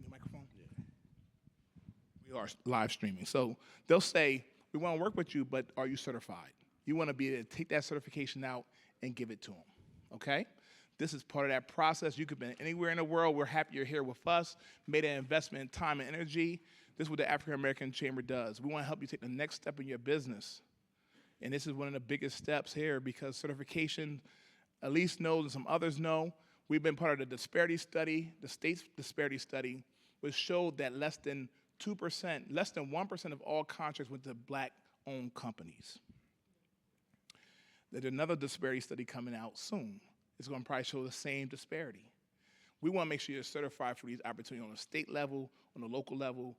need a microphone? Yeah. We are live streaming. So they'll say, we want to work with you, but are you certified? You want to be able to take that certification out and give it to them, okay? This is part of that process. You could be anywhere in the world. We're happy you're here with us. Made an investment in time and energy. This is what the African American Chamber does. We want to help you take the next step in your business. And this is one of the biggest steps here because certification, at least knows and some others know, we've been part of the disparity study, the state's disparity study, which showed that less than 2%, less than 1% of all contracts went to black-owned companies. There's another disparity study coming out soon. It's going to probably show the same disparity. We want to make sure you're certified for these opportunities on a state level, on a local level,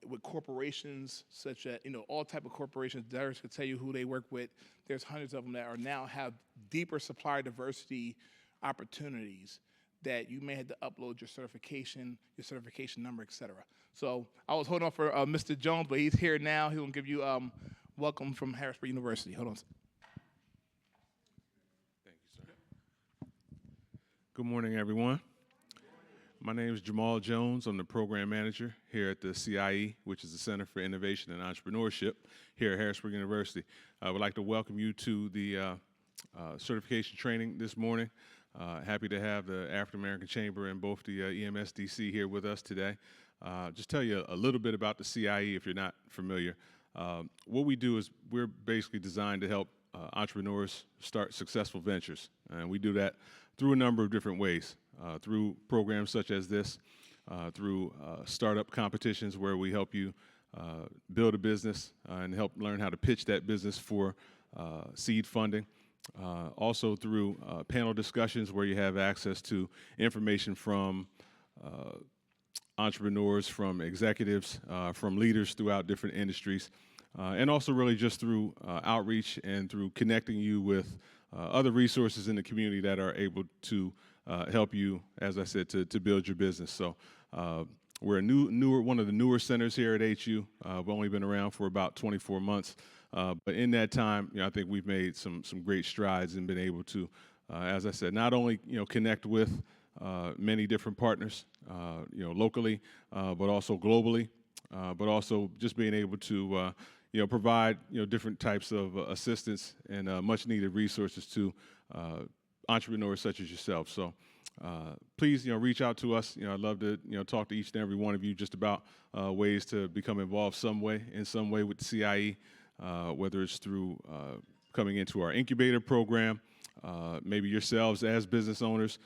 with corporations such as, all type of corporations. Darius could tell you who they work with. There's hundreds of them that are now have deeper supplier diversity opportunities that you may have to upload your certification number, et cetera. So I was holding on for Mr. Jones, but he's here now. He'll give you welcome from Harrisburg University. Hold on. Thank you, sir. Good morning, everyone. My name is Jamal Jones. I'm the program manager here at the CIE, which is the Center for Innovation and Entrepreneurship here at Harrisburg University. I would like to welcome you to the certification training this morning. Happy to have the African American Chamber and both the EMSDC here with us today. Just tell you a little bit about the CIE if you're not familiar. What we do is we're basically designed to help entrepreneurs start successful ventures, and we do that through a number of different ways, through programs such as this, through startup competitions where we help you build a business and help learn how to pitch that business for seed funding. Also through panel discussions where you have access to information from entrepreneurs, from executives, from leaders throughout different industries, and also really just through outreach and through connecting you with other resources in the community that are able to help you, as I said, to build your business. So we're one of the newer centers here at HU. We've only been around for about 24 months. But in that time, I think we've made some great strides and been able to, as I said, not only connect with many different partners, locally, but also globally, but also just being able to provide different types of assistance and much needed resources to entrepreneurs such as yourself. So please reach out to us. I'd love to talk to each and every one of you just about ways to become involved in some way with the CIE. Whether it's through coming into our incubator program, maybe yourselves as business owners,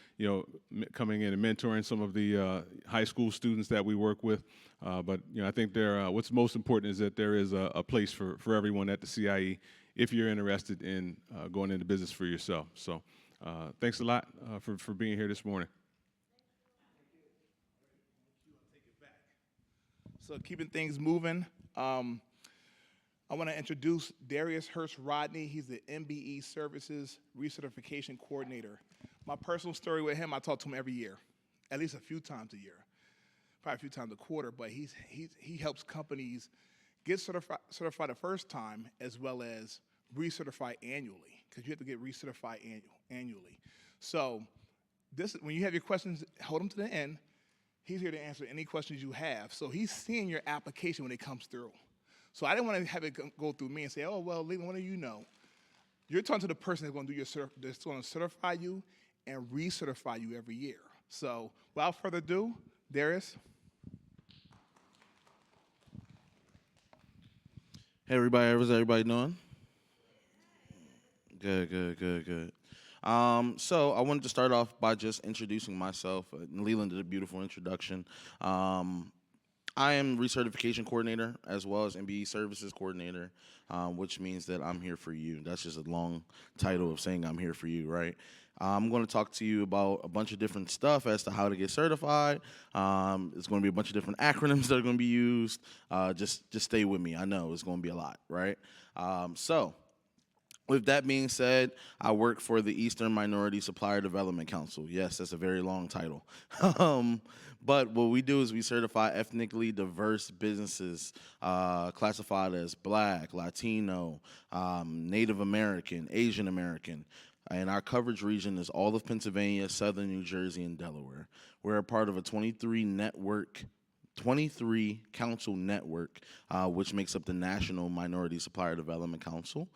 coming in and mentoring some of the high school students that we work with. But I think what's most important is that there is a place for everyone at the CIE if you're interested in going into business for yourself. So thanks a lot for being here this morning. So keeping things moving. I want to introduce Darius Hurst Rodney. He's the MBE Services Recertification Coordinator. My personal story with him, I talk to him every year, at least a few times a year, probably a few times a quarter, but he helps companies get certified the first time as well as recertify annually, because you have to get recertified annually. So when you have your questions, hold them to the end. He's here to answer any questions you have. So he's seeing your application when it comes through. So I didn't want to have it go through me and say, oh, well, Leland, what do you know? You're talking to the person that's going to that's going to certify you and recertify you every year. So without further ado, Darius. Hey, everybody. How's everybody doing? Good. So I wanted to start off by just introducing myself. Leland did a beautiful introduction. I am recertification coordinator as well as MBE services coordinator, which means that I'm here for you. That's just a long title of saying I'm here for you, right? I'm going to talk to you about a bunch of different stuff as to how to get certified. It's going to be a bunch of different acronyms that are going to be used. Just stay with me. I know it's going to be a lot, right? So with that being said, I work for the Eastern Minority Supplier Development Council. Yes, that's a very long title. But what we do is we certify ethnically diverse businesses classified as Black, Latino, Native American, Asian American, And our coverage region is all of Pennsylvania, southern New Jersey, and Delaware. We're a part of a 23 council network, which makes up the National Minority Supplier Development Council,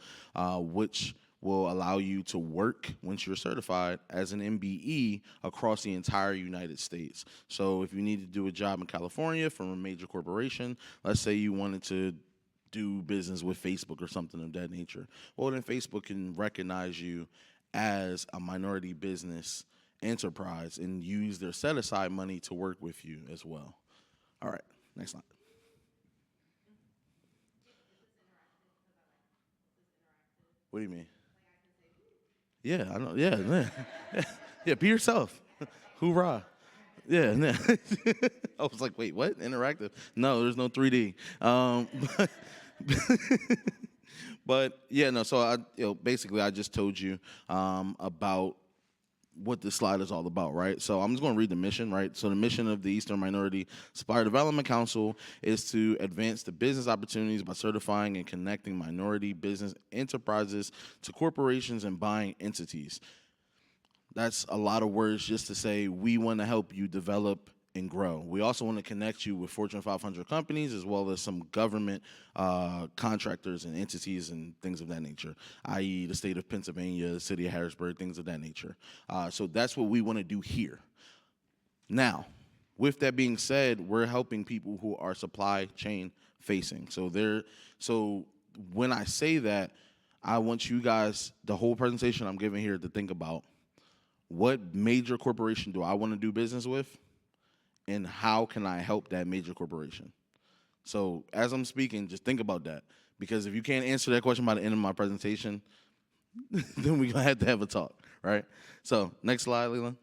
which will allow you to work once you're certified as an MBE across the entire United States. So if you need to do a job in California from a major corporation, let's say you wanted to do business with Facebook or something of that nature, well, then Facebook can recognize you as a minority business enterprise and use their set-aside money to work with you as well. All right, next slide. What do you mean? Yeah, I know. Yeah, yeah, yeah. Be yourself. Hoorah. Yeah. Yeah. I was like, wait, what? Interactive? No, there's no 3D. But, but yeah, no. So basically, I just told you about what this slide is all about, right? So I'm just going to read the mission, right? So the mission of the Eastern Minority Supplier Development Council is to advance the business opportunities by certifying and connecting minority business enterprises to corporations and buying entities. That's a lot of words just to say we want to help you develop and grow. We also want to connect you with Fortune 500 companies as well as some government contractors and entities and things of that nature, i.e. the state of Pennsylvania, the city of Harrisburg, things of that nature. So that's what we want to do here. Now, with that being said, we're helping people who are supply chain facing. So when I say that, I want you guys, the whole presentation I'm giving here, to think about what major corporation do I want to do business with, and how can I help that major corporation? So as I'm speaking, just think about that. Because if you can't answer that question by the end of my presentation, then we're going to have a talk, right? So next slide, Leland.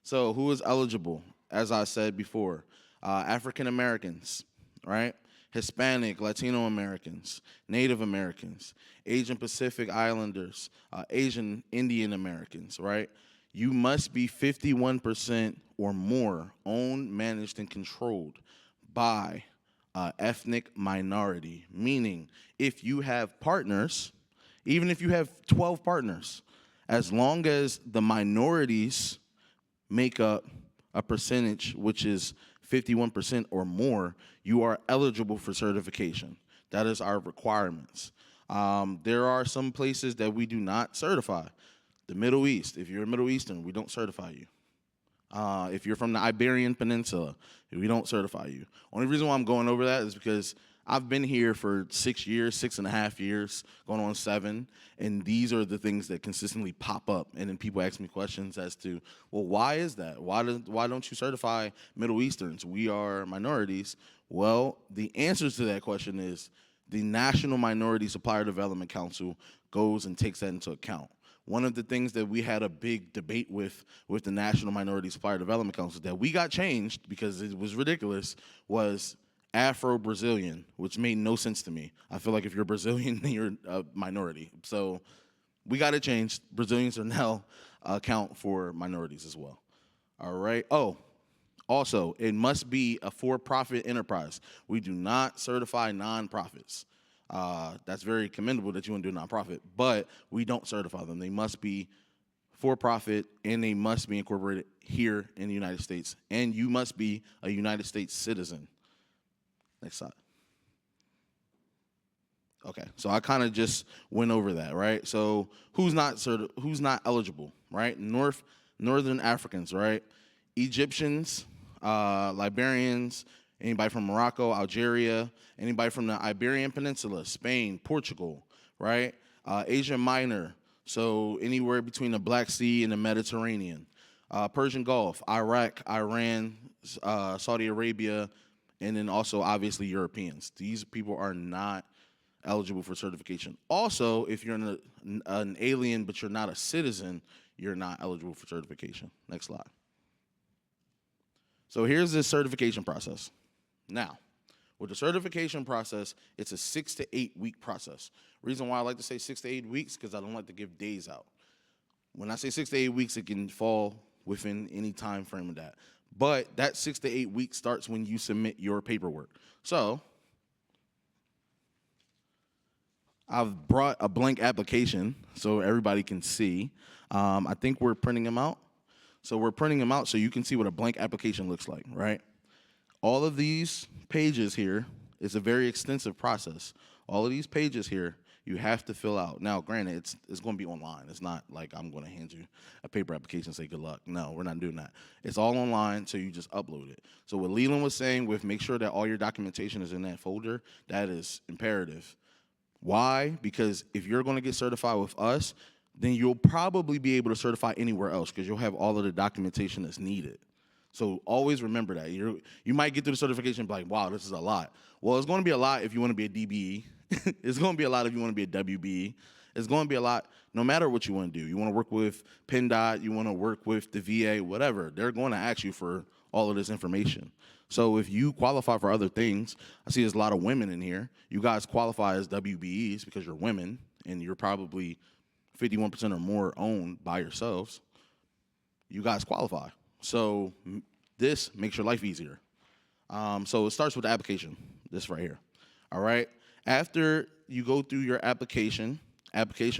So who is eligible? As I said before, African Americans, right? Hispanic, Latino Americans, Native Americans, Asian Pacific Islanders, Asian Indian Americans, right? You must be 51% or more owned, managed, and controlled by ethnic minority, meaning if you have partners, even if you have 12 partners, as long as the minorities make up a percentage, which is 51% or more, you are eligible for certification. That is our requirements. There are some places that we do not certify. The Middle East, if you're a Middle Eastern, we don't certify you. If you're from the Iberian Peninsula, we don't certify you. Only reason why I'm going over that is because I've been here for 6 years, 6.5 years, going on 7, and these are the things that consistently pop up. And then people ask me questions as to, well, why is that? Why don't you certify Middle Easterns? We are minorities. Well, the answers to that question is the National Minority Supplier Development Council goes and takes that into account. One of the things that we had a big debate with the National Minority Supplier Development Council that we got changed because it was ridiculous was Afro-Brazilian, which made no sense to me. I feel like if you're Brazilian, then you're a minority. So we got it changed. Brazilians are now account for minorities as well. All right. Oh, also, it must be a for-profit enterprise. We do not certify nonprofits. That's very commendable that you want to do a nonprofit, but we don't certify them. They must be for-profit, and they must be incorporated here in the United States, and you must be a United States citizen. Next slide. Okay, so I kind of just went over that, right? So who's not eligible, right? Northern Africans, right? Egyptians, Liberians, anybody from Morocco, Algeria, anybody from the Iberian Peninsula, Spain, Portugal, right? Asia Minor, so anywhere between the Black Sea and the Mediterranean. Persian Gulf, Iraq, Iran, Saudi Arabia, and then also obviously Europeans. These people are not eligible for certification. Also, if you're an alien but you're not a citizen, you're not eligible for certification. Next slide. So here's the certification process. Now, with the certification process, it's a 6 to 8 week process. Reason why I like to say 6 to 8 weeks, because I don't like to give days out. When I say 6 to 8 weeks, it can fall within any time frame of that. But that 6 to 8 weeks starts when you submit your paperwork. So I've brought a blank application so everybody can see. I think we're printing them out. So we're printing them out so you can see what a blank application looks like, right? All of these pages here is a very extensive process. All of these pages here, you have to fill out. Now, granted, it's going to be online. It's not like I'm going to hand you a paper application and say good luck. No, we're not doing that. It's all online, so you just upload it. So what Leland was saying with make sure that all your documentation is in that folder, that is imperative. Why? Because if you're going to get certified with us, then you'll probably be able to certify anywhere else because you'll have all of the documentation that's needed. So always remember that. You might get through the certification and be like, wow, this is a lot. Well, it's going to be a lot if you want to be a DBE. It's going to be a lot if you want to be a WBE. It's going to be a lot no matter what you want to do. You want to work with PennDOT, you want to work with the VA, whatever. They're going to ask you for all of this information. So if you qualify for other things, I see there's a lot of women in here. You guys qualify as WBEs because you're women and you're probably 51% or more owned by yourselves. You guys qualify. So this makes your life easier. So it starts with the application, this right here. All right? After you go through your application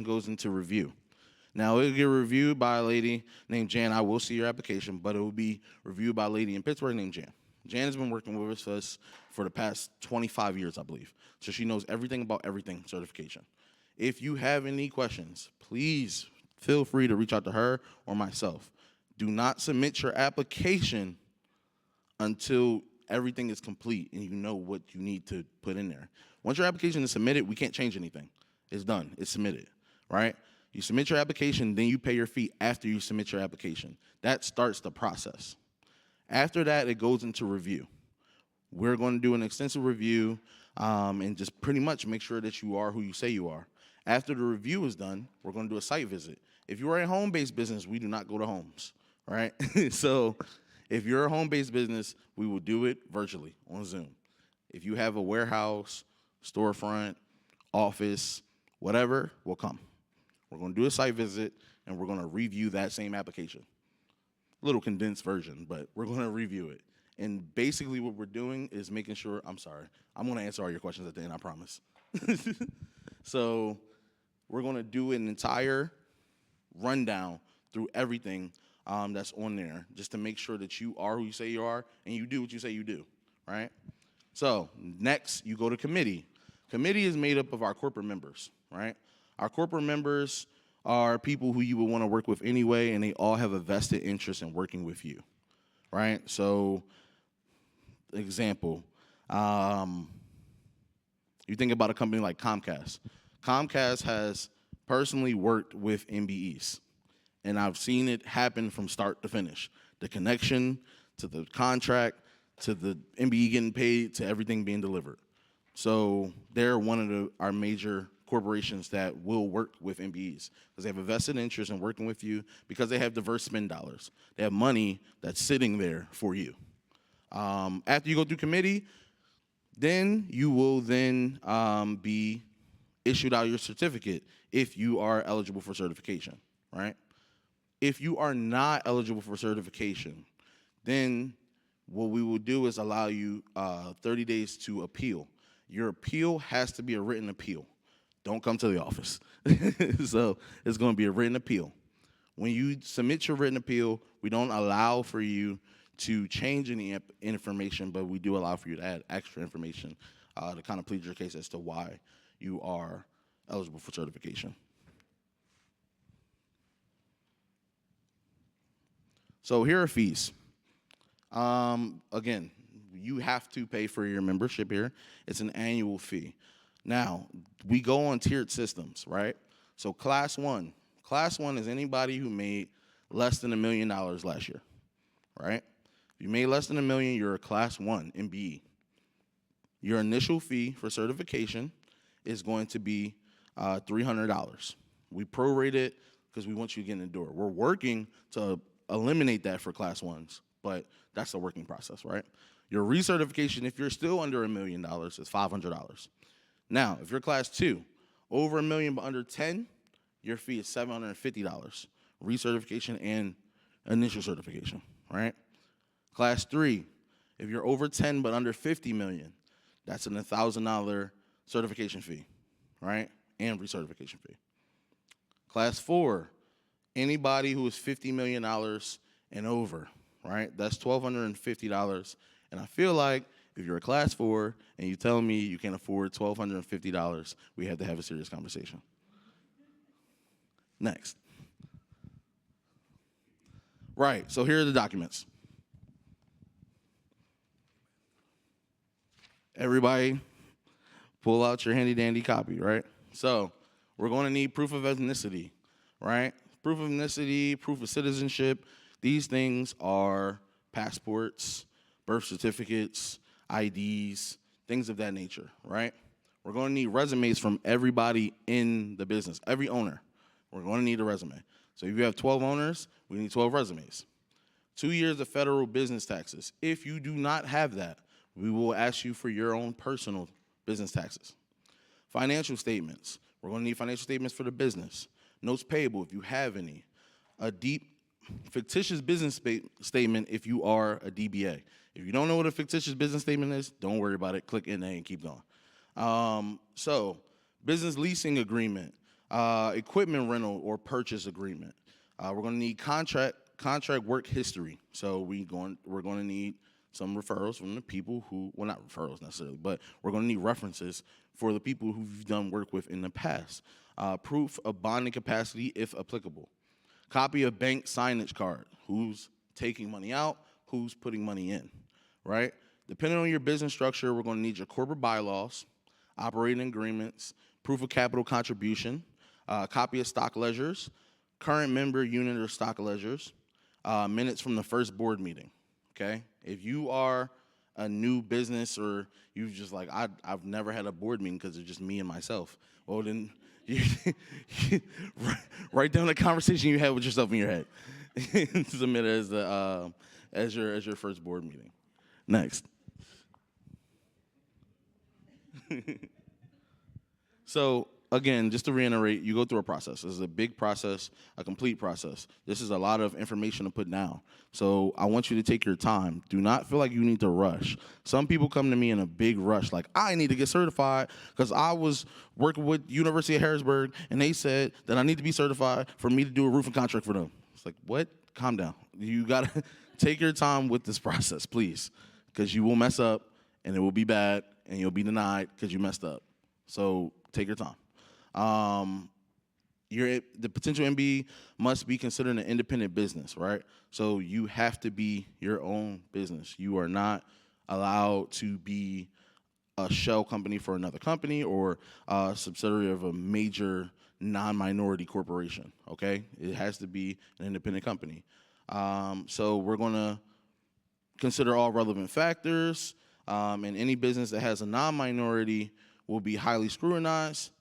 goes into review. Now, it'll get reviewed by a lady named Jan. I will see your application, but it will be reviewed by a lady in Pittsburgh named Jan. Jan has been working with us for the past 25 years, I believe. So she knows everything about everything certification. If you have any questions, please feel free to reach out to her or myself. Do not submit your application until everything is complete and you know what you need to put in there. Once your application is submitted, we can't change anything. It's done. It's submitted, right? You submit your application, then you pay your fee after you submit your application. That starts the process. After that, it goes into review. We're going to do an extensive review and just pretty much make sure that you are who you say you are. After the review is done, we're going to do a site visit. If you are a home-based business, we do not go to homes, right? So if you're a home-based business, we will do it virtually on Zoom. If you have a warehouse, storefront, office, whatever, we'll come. We're going to do a site visit, and we're going to review that same application. A little condensed version, but we're going to review it. And basically what we're doing is making sure, I'm going to answer all your questions at the end, I promise. So we're going to do an entire rundown through everything that's on there just to make sure that you are who you say you are and you do what you say you do, right? So next, you go to committee. Committee is made up of our corporate members, right? Our corporate members are people who you would want to work with anyway, and they all have a vested interest in working with you, right? So, example, you think about a company like Comcast. Comcast has personally worked with MBEs, and I've seen it happen from start to finish. The connection to the contract to the MBE getting paid to everything being delivered. So they're one of our major corporations that will work with MBEs because they have a vested interest in working with you because they have diverse spend dollars. They have money that's sitting there for you. After you go through committee, then you will then be issued out your certificate if you are eligible for certification, right? If you are not eligible for certification, then what we will do is allow you 30 days to appeal. Your appeal has to be a written appeal. Don't come to the office. So it's going to be a written appeal. When you submit your written appeal, we don't allow for you to change any information, but we do allow for you to add extra information to kind of plead your case as to why you are eligible for certification. So here are fees. Again, you have to pay for your membership here. It's an annual fee. Now, we go on tiered systems, right? So class one is anybody who made less than $1 million last year, right? If you made less than $1 million, you're a class 1 MBE. Your initial fee for certification is going to be $300. We prorate it because we want you to get in the door. We're working to eliminate that for class 1s, but that's the working process, right? Your recertification, if you're still under $1 million, is $500. Now, if you're class 2, over $1 million but under 10, your fee is $750, recertification and initial certification, right? Class 3, if you're over 10 but under $50 million, that's an $1,000 certification fee, right? and recertification fee. Class 4, anybody who is $50 million and over, right? That's $1,250. And I feel like if you're a class 4 and you tell me you can't afford $1,250, we have to have a serious conversation. Next. Right, so here are the documents. Everybody, pull out your handy-dandy copy, right? So we're going to need proof of ethnicity, right? Proof of ethnicity, proof of citizenship. These things are passports, birth certificates, IDs, things of that nature, right? We're going to need resumes from everybody in the business, every owner. We're going to need a resume. So if you have 12 owners, we need 12 resumes. 2 years of federal business taxes. If you do not have that, we will ask you for your own personal business taxes. Financial statements. We're going to need financial statements for the business. Notes payable if you have any. A deep fictitious business statement if you are a DBA. If you don't know what a fictitious business statement is, don't worry about it. Click NA and keep going. So business leasing agreement, equipment rental or purchase agreement. We're going to need contract work history. So we're going to need some referrals from the people who, well, not referrals necessarily, but we're going to need references for the people who you've done work with in the past. Proof of bonding capacity if applicable. Copy of bank signage card. Who's taking money out, who's putting money in, right? Depending on your business structure, we're going to need your corporate bylaws, operating agreements, proof of capital contribution, copy of stock ledgers, current member unit or stock ledgers, minutes from the first board meeting, okay? If you are a new business or you just like, I've never had a board meeting because it's just me and myself, well then, you write down the conversation you had with yourself in your head. Submit it as your first board meeting. Next. So again, just to reiterate, you go through a process. This is a big process, a complete process. This is a lot of information to put down. So I want you to take your time. Do not feel like you need to rush. Some people come to me in a big rush, like, I need to get certified because I was working with University of Harrisburg, and they said that I need to be certified for me to do a roofing contract for them. It's like, what? Calm down. You got to take your time with this process, please, because you will mess up, and it will be bad, and you'll be denied because you messed up. So take your time. The potential MBE must be considered an independent business, right? So you have to be your own business. You are not allowed to be a shell company for another company or a subsidiary of a major non-minority corporation, okay? It has to be an independent company. So we're going to consider all relevant factors, and any business that has a non-minority will be highly scrutinized,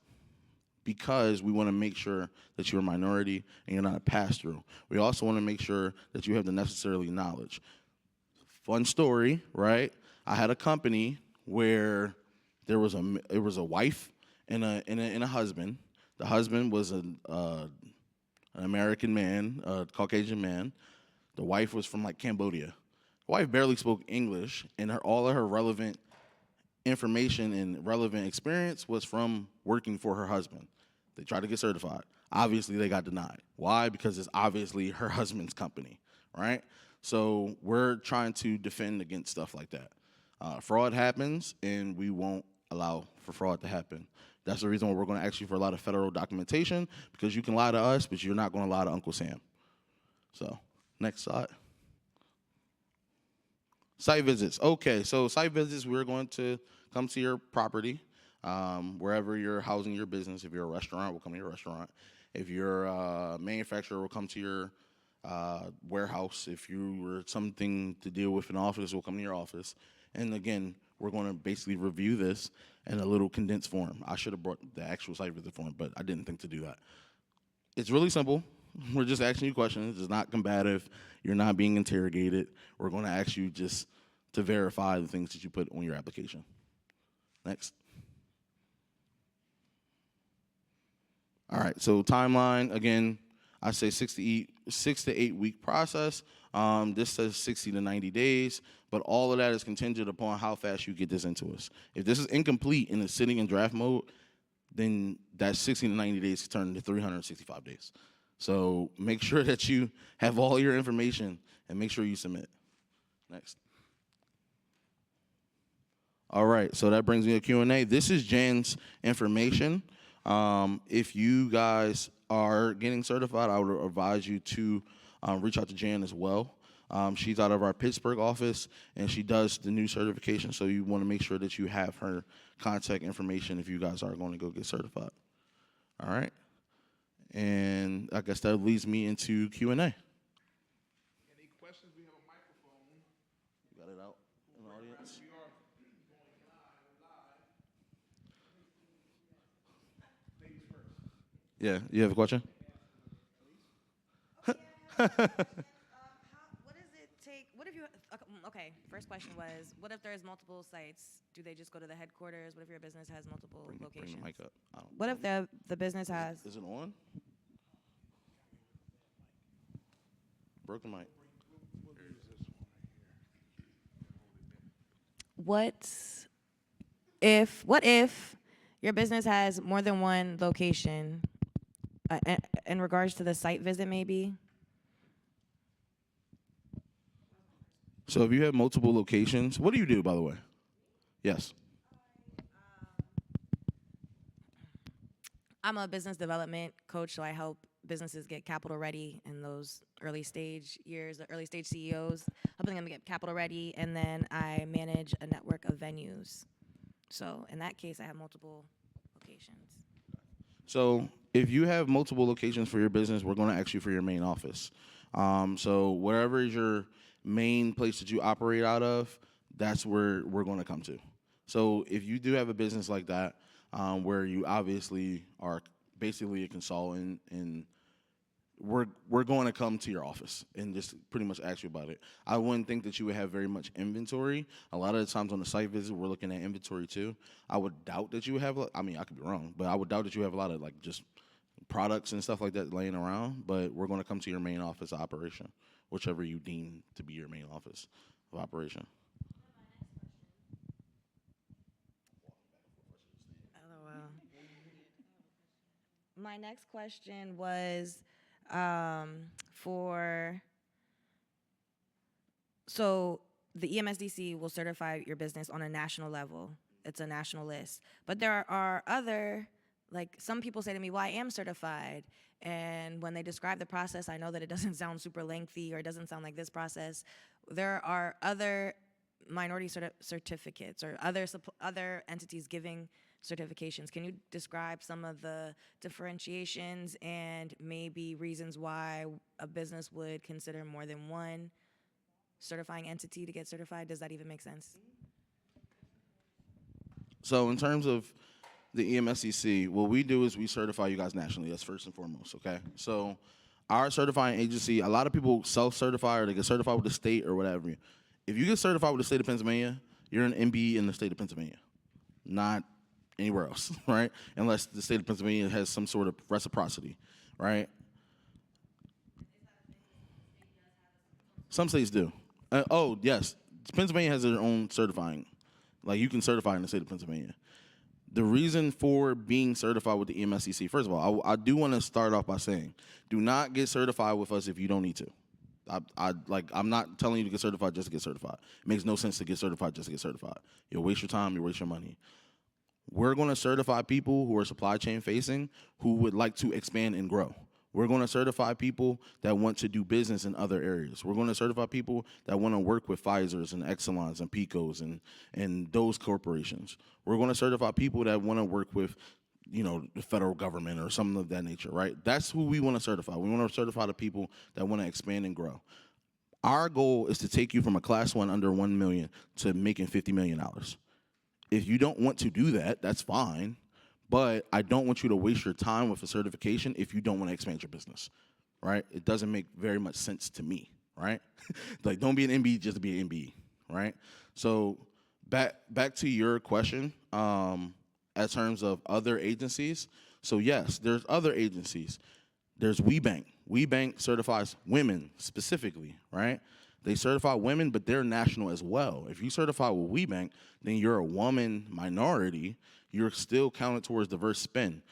because we want to make sure that you're a minority and you're not a pass-through. We also want to make sure that you have the necessary knowledge. Fun story, right? I had a company where it was a wife and a husband. The husband was an American man, a Caucasian man. The wife was from like Cambodia. The wife barely spoke English, and all of her relevant information and relevant experience was from working for her husband. They tried to get certified. Obviously, they got denied. Why? Because it's obviously her husband's company, right? So we're trying to defend against stuff like that. Fraud happens, and we won't allow for fraud to happen. That's the reason why we're going to ask you for a lot of federal documentation, because you can lie to us, but you're not going to lie to Uncle Sam. So next slide. Site visits. Okay, so site visits, we're going to come to your property, wherever you're housing your business. If you're a restaurant, we'll come to your restaurant. If you're a manufacturer, we'll come to your warehouse. If you were something to deal with in office, we'll come to your office. And again, we're going to basically review this in a little condensed form. I should have brought the actual site visit form, but I didn't think to do that. It's really simple. We're just asking you questions. It's not combative. You're not being interrogated. We're going to ask you just to verify the things that you put on your application. Next. All right, so timeline, again, I say 6 to 8 week process. This says 60 to 90 days, but all of that is contingent upon how fast you get this into us. If this is incomplete and it's sitting in draft mode, then that 60 to 90 days turn into 365 days. So make sure that you have all your information and make sure you submit. Next. All right, so that brings me to Q&A. This is Jan's information. If you guys are getting certified, I would advise you to reach out to Jan as well. She's out of our Pittsburgh office, and she does the new certification, so you want to make sure that you have her contact information if you guys are going to go get certified. All right? And I guess that leads me into Q&A. Any questions? We have a microphone. You got it out in the audience? We are going live. Ladies first. Yeah, you have a question? What does it take? What if you? Okay, first question was, what if there's multiple sites? Do they just go to the headquarters? What if your business has multiple locations? Bring the mic up. I don't What if the business has? Is it on? Broken mic. What if your business has more than one location? In regards to the site visit, maybe. So if you have multiple locations, what do you do, by the way? Yes. I'm a business development coach, so I help businesses get capital ready in those early stage years, the early stage CEOs, helping them get capital ready, and then I manage a network of venues. So in that case, I have multiple locations. So if you have multiple locations for your business, we're going to ask you for your main office. So wherever is your main place that you operate out of, that's where we're going to come to. So if you do have a business like that, where you obviously are basically a consultant, and we're going to come to your office and just pretty much ask you about it. I wouldn't think that you would have very much inventory. A lot of the times on the site visit, we're looking at inventory too. I would doubt that you would have, I mean, I could be wrong, but I would doubt that you have a lot of like just products and stuff like that laying around, but we're going to come to your main office of operation, whichever you deem to be your main office of operation. LOL. My next question was so the EMSDC will certify your business on a national level. It's a national list. But there are other, like some people say to me, well, I am certified. And when they describe the process, I know that it doesn't sound super lengthy or it doesn't sound like this process. There are other minority certificates or other entities giving certifications. Can you describe some of the differentiations and maybe reasons why a business would consider more than one certifying entity to get certified? Does that even make sense? So in terms of the EMSCC, what we do is we certify you guys nationally. That's first and foremost, okay? So our certifying agency, a lot of people self-certify or they get certified with the state or whatever. If you get certified with the state of Pennsylvania, you're an MBE in the state of Pennsylvania, not anywhere else, right? Unless the state of Pennsylvania has some sort of reciprocity, right? Some states do. Oh, yes. Pennsylvania has their own certifying. Like, you can certify in the state of Pennsylvania. The reason for being certified with the EMSCC, first of all, I do want to start off by saying, do not get certified with us if you don't need to. I'm not telling you to get certified just to get certified. It makes no sense to get certified just to get certified. You'll waste your time, you'll waste your money. We're going to certify people who are supply chain facing who would like to expand and grow. We're going to certify people that want to do business in other areas. We're going to certify people that want to work with Pfizer's and Exelon's and Picos and those corporations. We're going to certify people that want to work with, you know, the federal government or something of that nature, right? That's who we want to certify. We want to certify the people that want to expand and grow. Our goal is to take you from a class 1 under 1 million to making $50 million. If you don't want to do that, that's fine. But I don't want you to waste your time with a certification if you don't want to expand your business, right? It doesn't make very much sense to me, right? Like, don't be an MBE just to be an MBE, right? So back to your question, as terms of other agencies. So yes, there's other agencies. There's WeBank. WeBank certifies women specifically, right? They certify women, but they're national as well. If you certify with WeBank, then you're a woman minority. You're still counted towards diverse spend.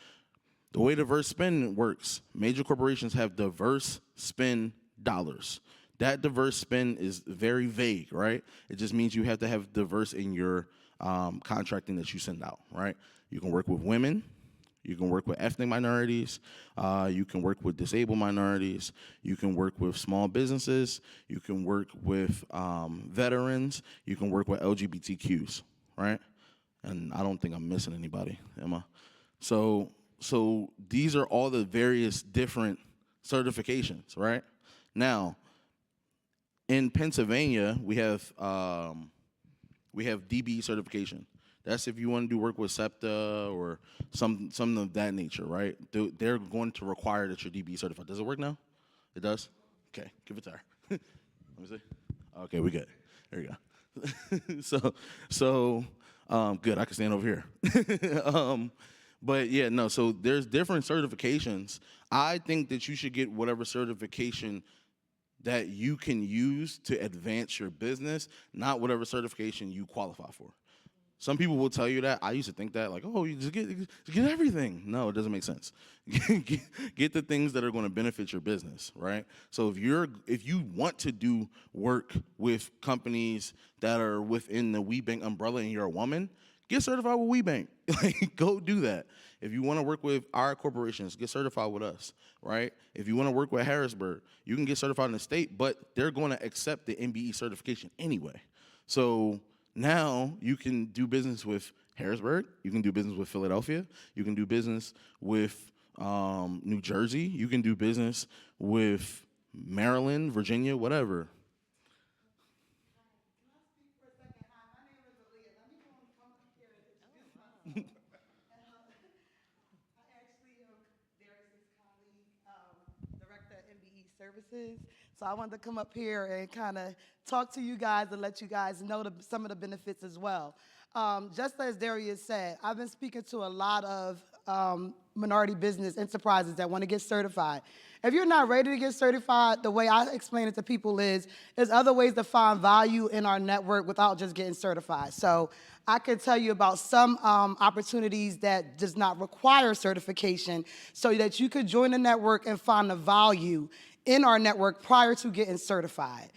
The way diverse spend works, major corporations have diverse spend dollars. That diverse spend is very vague, right? It just means you have to have diverse in your contracting that you send out, right? You can work with women. You can work with ethnic minorities. You can work with disabled minorities. You can work with small businesses. You can work with veterans. You can work with LGBTQs, right? And I don't think I'm missing anybody, am I? So these are all the various different certifications, right? Now, in Pennsylvania, we have DBE certification. That's if you want to do work with SEPTA or something of that nature, right? They're going to require that you're DBE certified. Does it work now? It does? Okay, give it to her. Let me see. Okay, we good. There you go. so good. I can stand over here. But yeah, no. So there's different certifications. I think that you should get whatever certification that you can use to advance your business, not whatever certification you qualify for. Some people will tell you that. I used to think that, like, oh, you just get everything. No, it doesn't make sense. Get the things that are going to benefit your business, right? So if you want to do work with companies that are within the WeBank umbrella and you're a woman, get certified with WeBank. Like, go do that. If you want to work with our corporations, get certified with us, right? If you want to work with Harrisburg, you can get certified in the state, but they're going to accept the MBE certification anyway. So now you can do business with Harrisburg. You can do business with Philadelphia. You can do business with New Jersey. You can do business with Maryland, Virginia, whatever. Director of MBE Services. So I wanted to come up here and kind of talk to you guys and let you guys know some of the benefits as well. Just as Darius said, I've been speaking to a lot of minority business enterprises that want to get certified. If you're not ready to get certified, the way I explain it to people is there's other ways to find value in our network without just getting certified. So I could tell you about some opportunities that does not require certification so that you could join the network and find the value in our network prior to getting certified.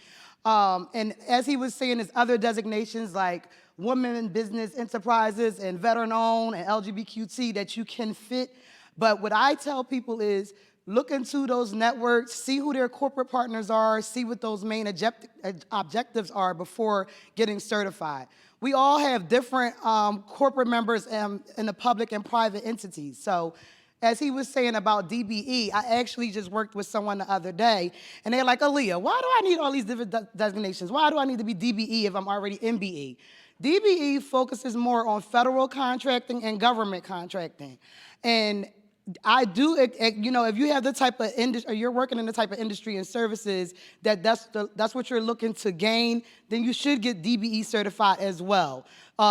And as he was saying, there's other designations like women in business enterprises and veteran-owned and LGBTQT that you can fit. But what I tell people is look into those networks, see who their corporate partners are, see what those main objectives are before getting certified. We all have different corporate members in the public and private entities. So as he was saying about DBE, I actually just worked with someone the other day, and they're like, Aaliyah, why do I need all these different designations? Why do I need to be DBE if I'm already MBE? DBE focuses more on federal contracting and government contracting. And I do, you know, if you have the type of industry, or you're working in the type of industry and services that's what you're looking to gain, then you should get DBE certified as well.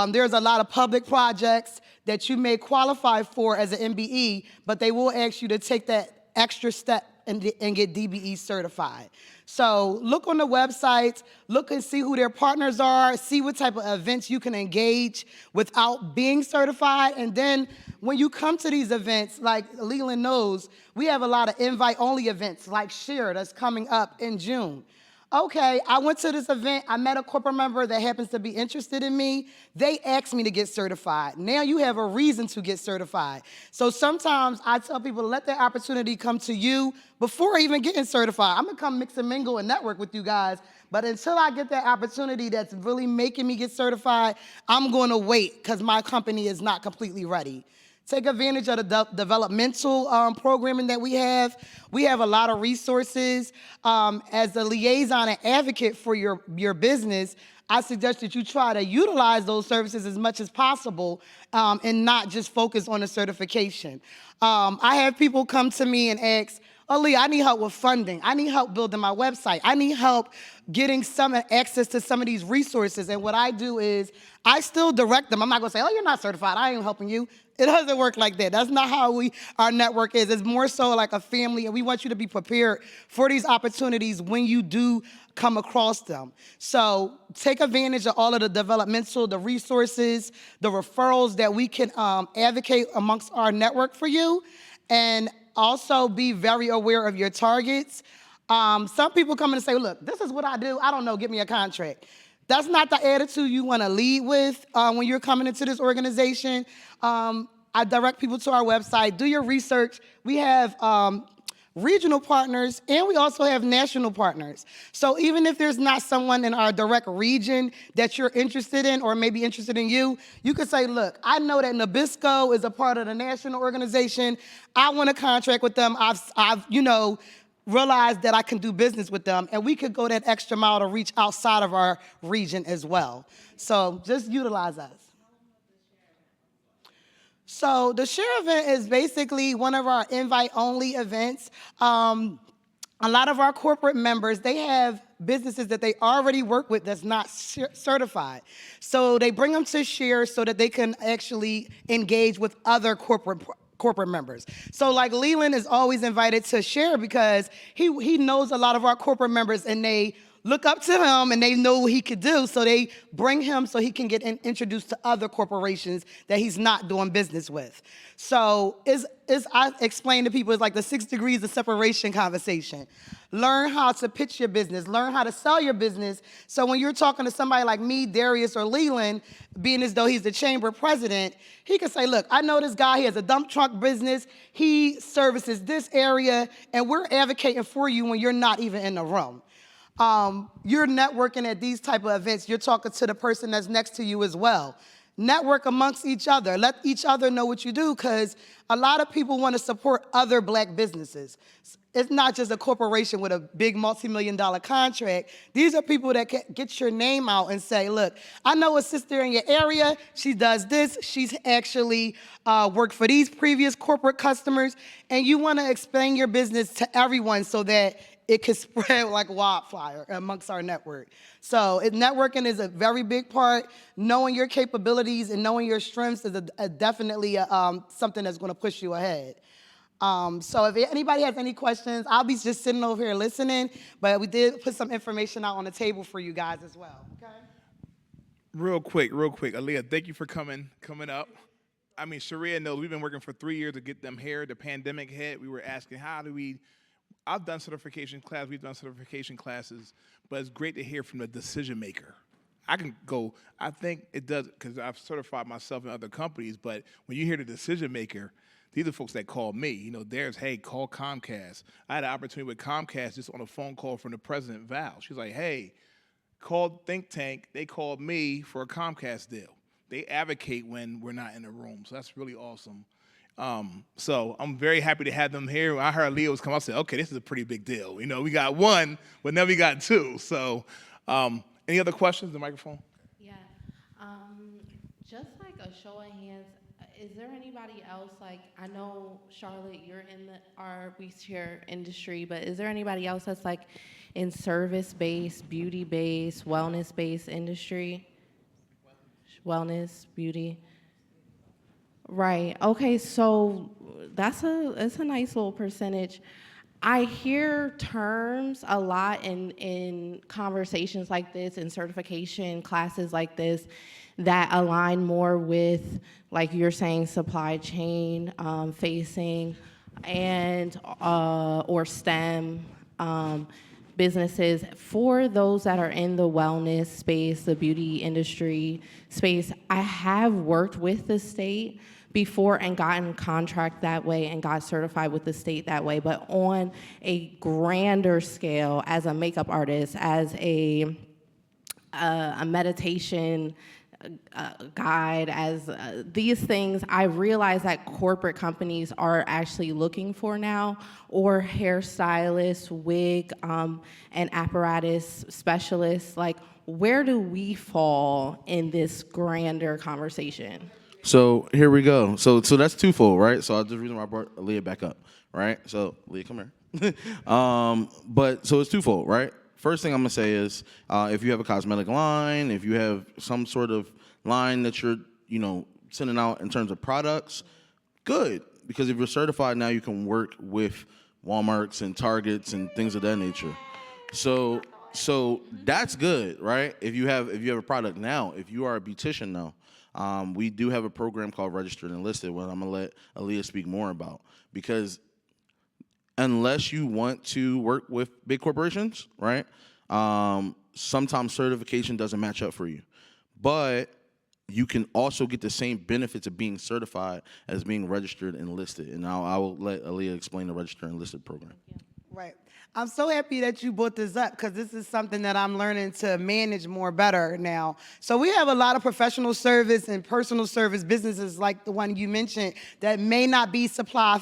There's a lot of public projects that you may qualify for as an MBE, but they will ask you to take that extra step and get DBE certified. So look on the website, look and see who their partners are, see what type of events you can engage without being certified. And then when you come to these events, like Leland knows, we have a lot of invite-only events like Share that's coming up in June. Okay, I went to this event, I met a corporate member that happens to be interested in me. They asked me to get certified. Now you have a reason to get certified. So sometimes I tell people to let that opportunity come to you before even getting certified. I'm gonna come mix and mingle and network with you guys, but until I get that opportunity that's really making me get certified, I'm gonna wait because my company is not completely ready. Take advantage of the developmental programming that we have. We have a lot of resources. As a liaison and advocate for your business, I suggest that you try to utilize those services as much as possible and not just focus on the certification. I have people come to me and ask, Oh, Lee, I need help with funding. I need help building my website. I need help getting some access to some of these resources. And what I do is I still direct them. I'm not going to say, oh, you're not certified. I ain't helping you. It doesn't work like that. That's not how our network is. It's more so like a family, and we want you to be prepared for these opportunities when you do come across them. So take advantage of all of the developmental, the resources, the referrals that we can advocate amongst our network for you. And also be very aware of your targets. Some people come in and say, look, this is what I do. I don't know, get me a contract. That's not the attitude you want to lead with when you're coming into this organization. I direct people to our website. Do your research. We have regional partners, and we also have national partners. So even if there's not someone in our direct region that you're interested in or maybe interested in you, you could say, look, I know that Nabisco is a part of the national organization. I want to contract with them. I've realized that I can do business with them, and we could go that extra mile to reach outside of our region as well. So just utilize us. So the share event is basically one of our invite-only events. A lot of our corporate members, they have businesses that they already work with that's not certified. So they bring them to share so that they can actually engage with other corporate members. So like Leland is always invited to share because he knows a lot of our corporate members, and they look up to him and they know what he could do, so they bring him so he can get introduced to other corporations that he's not doing business with. So I explain to people, it's like the 6 degrees of separation conversation. Learn how to pitch your business, learn how to sell your business, so when you're talking to somebody like me, Darius, or Leland, being as though he's the chamber president, he can say, look, I know this guy, he has a dump truck business, he services this area, and we're advocating for you when you're not even in the room. You're networking at these type of events. You're talking to the person that's next to you as well. Network amongst each other. Let each other know what you do, because a lot of people want to support other black businesses. It's not just a corporation with a big multi-million-dollar contract. These are people that can get your name out and say, look, I know a sister in your area. She does this. She's actually worked for these previous corporate customers. And you want to explain your business to everyone so that it can spread like wildfire amongst our network. So networking is a very big part. Knowing your capabilities and knowing your strengths is definitely something that's going to push you ahead. So if anybody has any questions, I'll be just sitting over here listening, but we did put some information out on the table for you guys as well. Okay? Real quick, Aaliyah, thank you for coming up. I mean, Sharia knows we've been working for 3 years to get them here. The pandemic hit. We were asking, I've done certification class, we've done certification classes, but it's great to hear from the decision maker. I think it does, because I've certified myself in other companies, but when you hear the decision maker, these are folks that call me. There's, hey, call Comcast. I had an opportunity with Comcast just on a phone call from the president, Val. She was like, hey, call Think Tank. They called me for a Comcast deal. They advocate when we're not in the room, so that's really awesome. So I'm very happy to have them here. When I heard Leo was coming, I said, okay, this is a pretty big deal. We got one, but now we got two. So any other questions? The microphone? Yeah. Just like a show of hands, is there anybody else, like, I know, Charlotte, you're in our WeShare industry, but is there anybody else that's like in service-based, beauty-based, wellness-based industry? Wellness, beauty. Right. Okay. So it's a nice little percentage. I hear terms a lot in conversations like this, in certification classes like this, that align more with, like you're saying, supply chain facing, and or STEM businesses. For those that are in the wellness space, the beauty industry space, I have worked with the state before and gotten contract that way and got certified with the state that way. But on a grander scale, as a makeup artist, as a meditation guide, as these things, I realize that corporate companies are actually looking for now, or hairstylists, wig, and apparatus specialists. Like, where do we fall in this grander conversation? So here we go. So that's twofold, right? So I'll just reason why I brought Aaliyah back up, right? So Leah, come here. But so it's twofold, right? First thing I'm gonna say is, if you have a cosmetic line, if you have some sort of line that you're, sending out in terms of products, good. Because if you're certified now, you can work with Walmarts and Targets and things of that nature. So that's good, right? If you have a product now, if you are a beautician now, we do have a program called Registered and Listed, what I'm gonna let Aaliyah speak more about. Because unless you want to work with big corporations, right? Sometimes certification doesn't match up for you, but you can also get the same benefits of being certified as being registered and listed. And now I will let Aaliyah explain the Registered and Listed program. Right. I'm so happy that you brought this up because this is something that I'm learning to manage more better now. So we have a lot of professional service and personal service businesses like the one you mentioned that may not be supply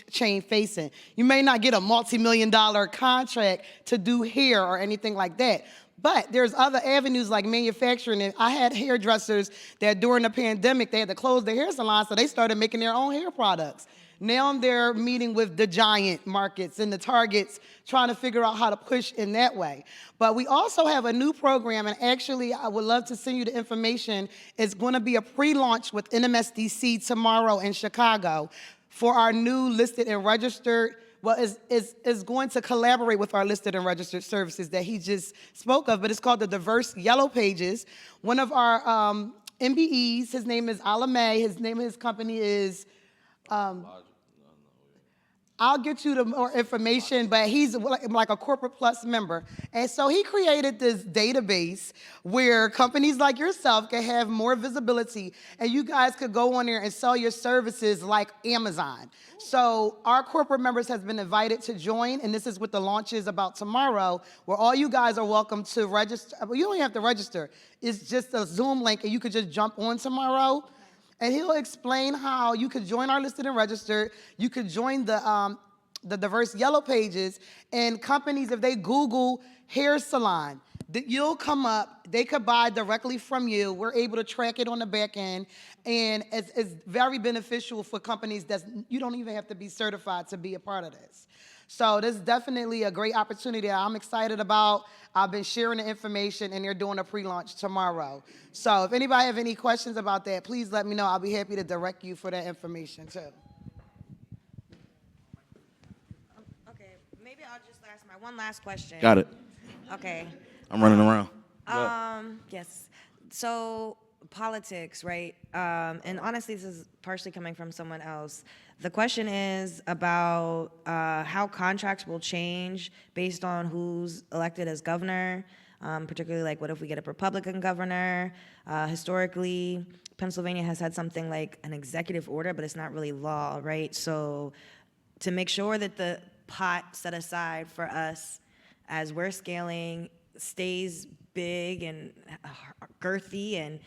chain facing. You may not get a multi-million-dollar contract to do hair or anything like that. But there's other avenues like manufacturing. And I had hairdressers that during the pandemic, they had to close their hair salon, so they started making their own hair products. Now they're meeting with the giant markets and the Targets, trying to figure out how to push in that way. But we also have a new program, and actually I would love to send you the information. It's going to be a pre-launch with NMSDC tomorrow in Chicago for our new listed and registered. Well, is going to collaborate with our listed and registered services that he just spoke of, but it's called the Diverse Yellow Pages. One of our MBEs, his name is Alame, his company is, I'll get you the more information, but he's like a Corporate Plus member. And so he created this database where companies like yourself can have more visibility, and you guys could go on there and sell your services like Amazon. So our corporate members has been invited to join, and this is what the launch is about tomorrow, where all you guys are welcome to register. Well, you don't have to register. It's just a Zoom link, and you could just jump on tomorrow. And he'll explain how you could join our listed and registered. You could join the Diverse Yellow Pages, and companies, if they Google hair salon, you'll come up. They could buy directly from you. We're able to track it on the back end, and it's very beneficial for companies that you don't even have to be certified to be a part of this. So this is definitely a great opportunity that I'm excited about. I've been sharing the information, and they're doing a pre-launch tomorrow. So if anybody have any questions about that, please let me know. I'll be happy to direct you for that information too. Okay, maybe I'll just ask my one last question. Got it. Okay. I'm running around. Yes. So politics, right? And honestly, this is partially coming from someone else. The question is about how contracts will change based on who's elected as governor, particularly like what if we get a Republican governor? Historically, Pennsylvania has had something like an executive order, but it's not really law, right? So to make sure that the pot set aside for us as we're scaling stays big and girthy and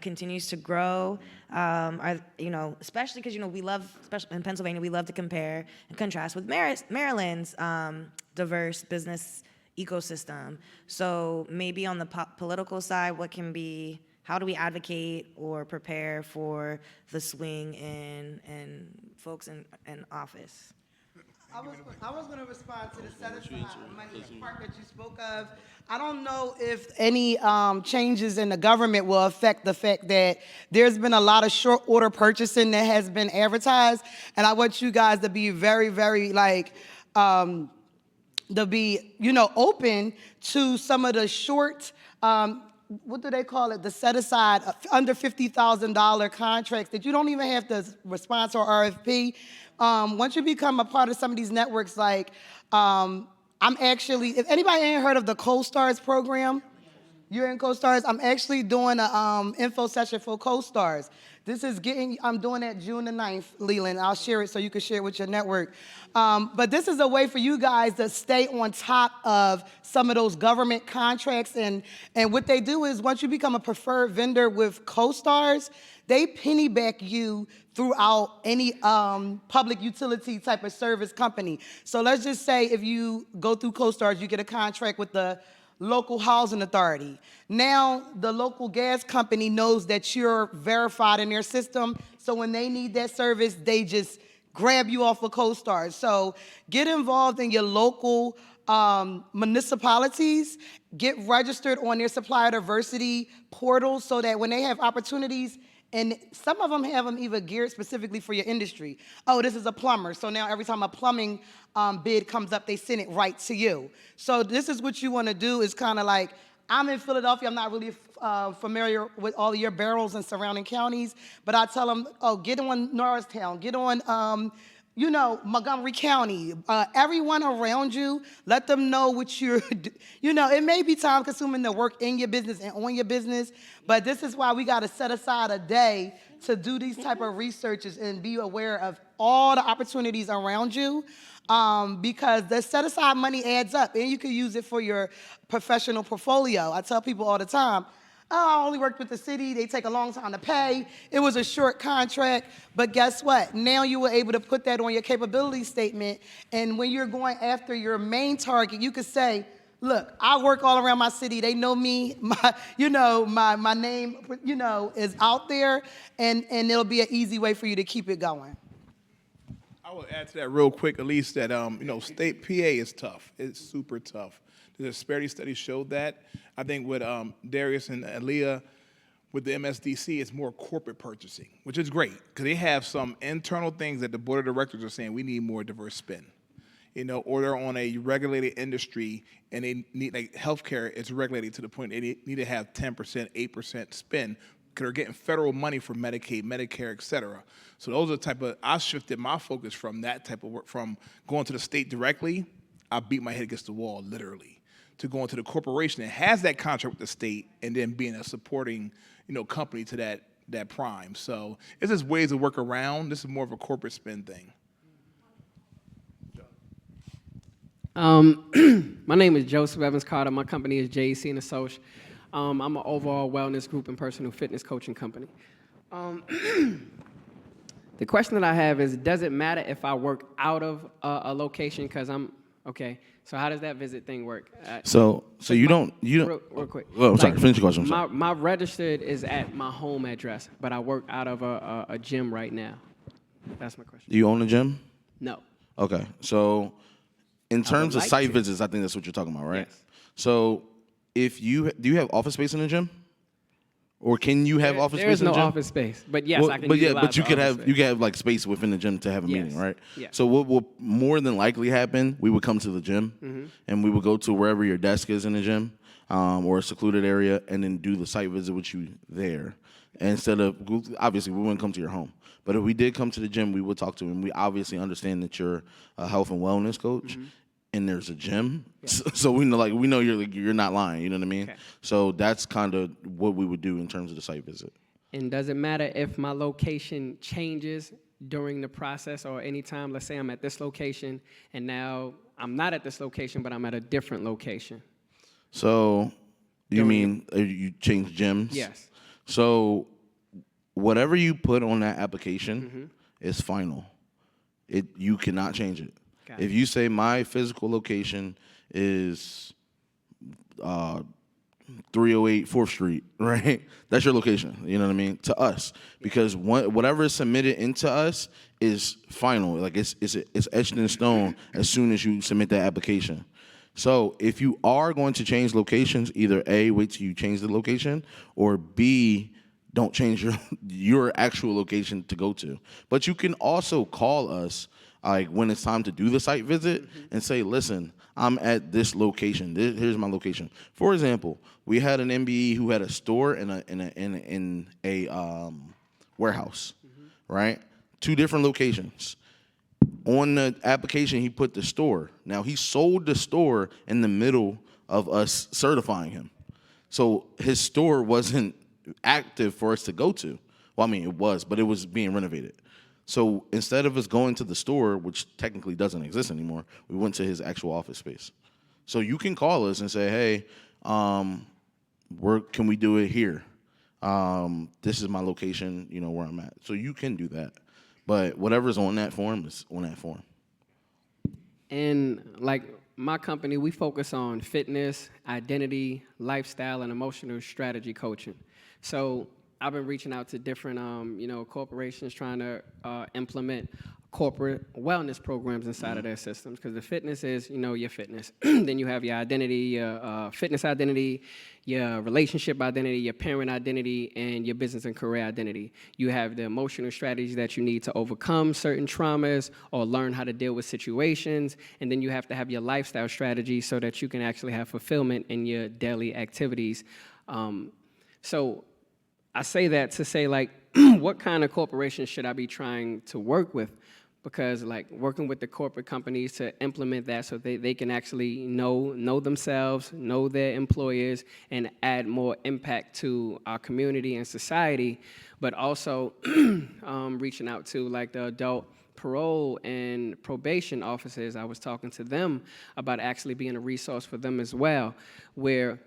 continues to grow, especially because we love, especially in Pennsylvania, we love to compare and contrast with Maryland's diverse business ecosystem. So maybe on the political side, how do we advocate or prepare for the swing in folks in office? I was going to respond to the set-aside money part that you spoke of. I don't know if any changes in the government will affect the fact that there's been a lot of short order purchasing that has been advertised, and I want you guys to be very, very to be open to some of the short. What do they call it? The set-aside under $50,000 contracts that you don't even have to respond to RFP. Once you become a part of some of these networks, I'm actually, if anybody ain't heard of the Co-Stars program, you're in Co-Stars, I'm actually doing an info session for Co-Stars. I'm doing that June the 9th, Leland. I'll share it so you can share it with your network. But this is a way for you guys to stay on top of some of those government contracts. And what they do is once you become a preferred vendor with Co-Stars, they penny back you throughout any public utility type of service company. So let's just say if you go through Co-Stars, you get a contract with the local housing authority. Now the local gas company knows that you're verified in their system, so when they need that service, they just grab you off of co-stars. So get involved in your local municipalities, get registered on their supplier diversity portal so that when they have opportunities, and some of them have them even geared specifically for your industry. Oh, this is a plumber, so now every time a plumbing bid comes up, they send it right to you. So this is what you want to do is kind of like, I'm in Philadelphia, I'm not really familiar with all of your boroughs and surrounding counties, but I tell them, oh, get on Norristown, get on, you know, Montgomery County, everyone around you, let them know what you're, you know, it may be time consuming to work in your business and on your business, but this is why we got to set aside a day to do these type of researches and be aware of all the opportunities around you. Because the set aside money adds up and you can use it for your professional portfolio. I tell people all the time, oh, I only worked with the city, they take a long time to pay, it was a short contract, but guess what? Now you were able to put that on your capability statement, and when you're going after your main target, you could say, look, I work all around my city, they know me, my name, is out there, and it'll be an easy way for you to keep it going. I will add to that real quick, at least that, state PA is tough. It's super tough. The disparity study showed that. I think with Darius and Aaliyah, with the MSDC, it's more corporate purchasing, which is great because they have some internal things that the board of directors are saying we need more diverse spend. Or they're on a regulated industry and they need, like healthcare is regulated to the point they need to have 10%, 8% spend because they're getting federal money for Medicaid, Medicare, et cetera. So those are the type of, I shifted my focus from that type of work, from going to the state directly, I beat my head against the wall, literally, to going to the corporation that has that contract with the state and then being a supporting, company to that prime. So it's just ways to work around. This is more of a corporate spend thing. My name is Joseph Evans Carter. My company is JEC and Associates. I'm an overall wellness group and personal fitness coaching company. The question that I have is, does it matter if I work out of a location? Because okay. So how does that visit thing work? So you don't. Real quick. Oh, I'm sorry. Finish your question. I'm sorry. My registered is at my home address, but I work out of a gym right now. That's my question. Do you own a gym? No. Okay. So in terms of like site to. visits, I think that's what you're talking about, right? Yes. So do you have office space in the gym? Or can you have office There space is in the no gym? office space, but yes, I can but utilize you the could office have space. you could have like space within the gym to have a meeting, Yes. right? Yeah. So what will more than likely happen? We would come to the gym, and we would go to wherever your desk is in the gym, or a secluded area, and then do the site visit with you there. And instead of obviously we wouldn't come to your home, but if we did come to the gym, we would talk to him. We obviously understand that you're a health and wellness coach. And there's a gym, so we know you're not lying. You know what I mean? Okay. So that's kind of what we would do in terms of the site visit. And does it matter if my location changes during the process or anytime? Let's say I'm at this location and now I'm not at this location, but I'm at a different location. So you mean you change gyms? Yes. So whatever you put on that application is final. You cannot change it. Got If you say my physical location is 308 4th Street, right? That's your location, you know what I mean? To us. Because whatever is submitted into us is final. Like it's etched in stone as soon as you submit that application. So if you are going to change locations, either A, wait till you change the location, or B, don't change your actual location to go to. But you can also call us like when it's time to do the site visit and say, listen, I'm at this location. Here's my location. For example, we had an MBE who had a store in a warehouse, right? 2 different locations. On the application, he put the store. Now, he sold the store in the middle of us certifying him. So his store wasn't active for us to go to. Well, I mean, it was, but it was being renovated. So instead of us going to the store, which technically doesn't exist anymore, we went to his actual office space. So you can call us and say, hey, can we do it here? This is my location, where I'm at. So you can do that. But whatever's on that form is on that form. And like my company, we focus on fitness, identity, lifestyle, and emotional strategy coaching. So I've been reaching out to different, corporations trying to implement corporate wellness programs inside of their systems, because the fitness is, your fitness. Then you have your identity, your fitness identity, your relationship identity, your parent identity, and your business and career identity. You have the emotional strategies that you need to overcome certain traumas or learn how to deal with situations, and then you have to have your lifestyle strategy so that you can actually have fulfillment in your daily activities. So I say that to say, like, what kind of corporations should I be trying to work with? Because, like, working with the corporate companies to implement that so they can actually know themselves, know their employers, and add more impact to our community and society, but also reaching out to, like, the adult parole and probation officers. I was talking to them about actually being a resource for them as well, where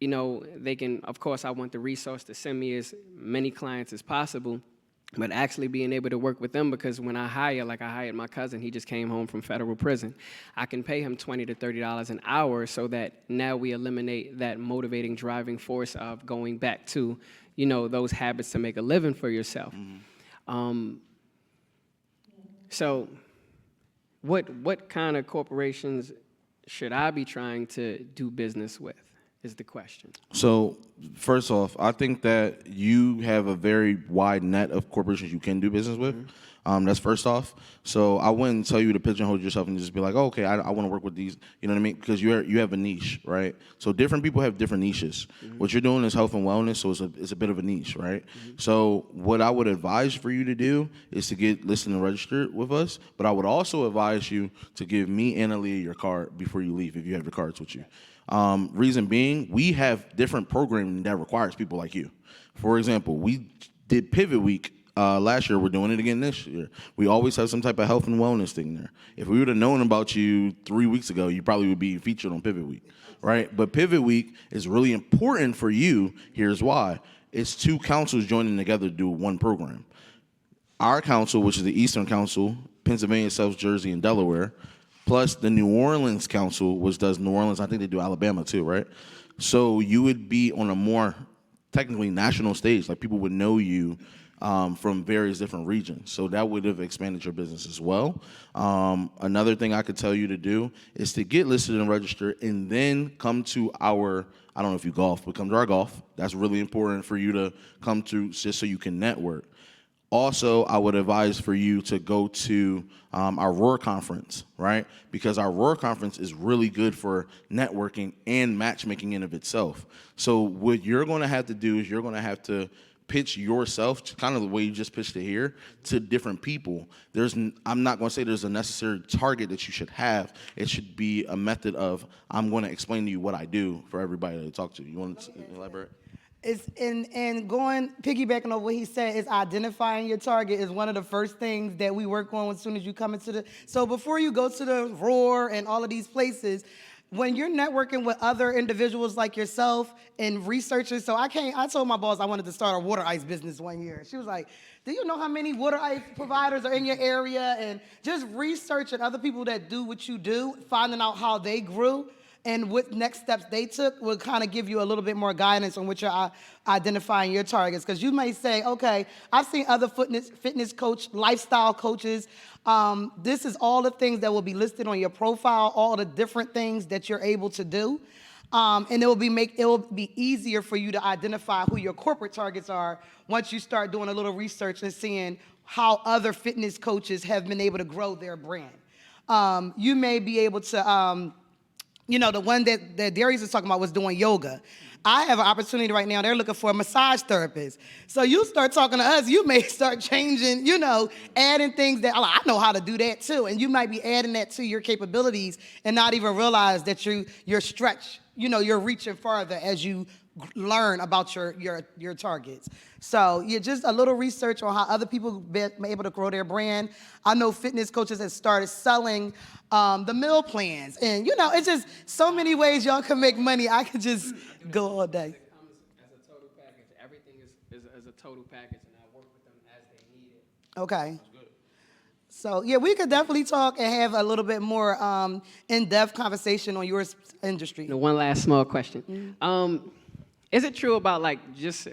they can, of course, I want the resource to send me as many clients as possible, but actually being able to work with them, because when I hire, like I hired my cousin, he just came home from federal prison. I can pay him $20 to $30 an hour so that now we eliminate that motivating driving force of going back to, those habits to make a living for yourself. So what kind of corporations should I be trying to do business with is the question. So, first off, I think that you have a very wide net of corporations you can do business with. That's first off. So I wouldn't tell you to pigeonhole yourself and just be like, oh, okay, I want to work with these. You know what I mean? Because you have a niche, right? So different people have different niches. What you're doing is health and wellness, so it's a bit of a niche, right? So what I would advise for you to do is to get listed and registered with us. But I would also advise you to give me and Aaliyah your card before you leave if you have your cards with you. Reason being, we have different programming that requires people like you. For example, we did Pivot Week last year. We're doing it again this year. We always have some type of health and wellness thing there. If we would have known about you 3 weeks ago, you probably would be featured on Pivot Week, right? But Pivot Week is really important for you. Here's why. It's two councils joining together to do one program. Our council, which is the Eastern Council, Pennsylvania, South Jersey, and Delaware, plus the New Orleans Council, which does New Orleans. I think they do Alabama too, right? So you would be on a more technically national stage. Like, people would know you from various different regions. So that would have expanded your business as well. Another thing I could tell you to do is to get listed and registered and then come to our, I don't know if you golf, but come to our golf. That's really important for you to come to just so you can network. Also, I would advise for you to go to our Roar conference, right? Because our Roar conference is really good for networking and matchmaking in of itself. So what you're going to have to do is you're going to have to pitch yourself, kind of the way you just pitched it here, to different people. I'm not going to say there's a necessary target that you should have. It should be a method of, I'm going to explain to you what I do for everybody to talk to. You want to elaborate? It's piggybacking on what he said, is identifying your target is one of the first things that we work on as soon as you come into so before you go to the Roar and all of these places, when you're networking with other individuals like yourself and researchers, so I told my boss I wanted to start a water ice business one year. She was like, do you know how many water ice providers are in your area? And just researching other people that do what you do, finding out how they grew and what next steps they took will kind of give you a little bit more guidance on what you're identifying your targets. Because you may say, okay, I've seen other fitness coach, lifestyle coaches. This is all the things that will be listed on your profile, all the different things that you're able to do. And it will be easier for you to identify who your corporate targets are once you start doing a little research and seeing how other fitness coaches have been able to grow their brand. You may be able to, the one that Darius was talking about was doing yoga. I have an opportunity right now. They're looking for a massage therapist. So you start talking to us, you may start changing, adding things that, I know how to do that too. And you might be adding that to your capabilities and not even realize that you're stretched, you're reaching farther as you learn about your targets. So just a little research on how other people been able to grow their brand. I know fitness coaches have started selling the meal plans. And, it's just so many ways y'all can make money. I could just go all day. It comes as a total package. Everything is a total package, and I work with them as they need it. Okay. So, we could definitely talk and have a little bit more in-depth conversation on your industry. One last small question. Is it true about, just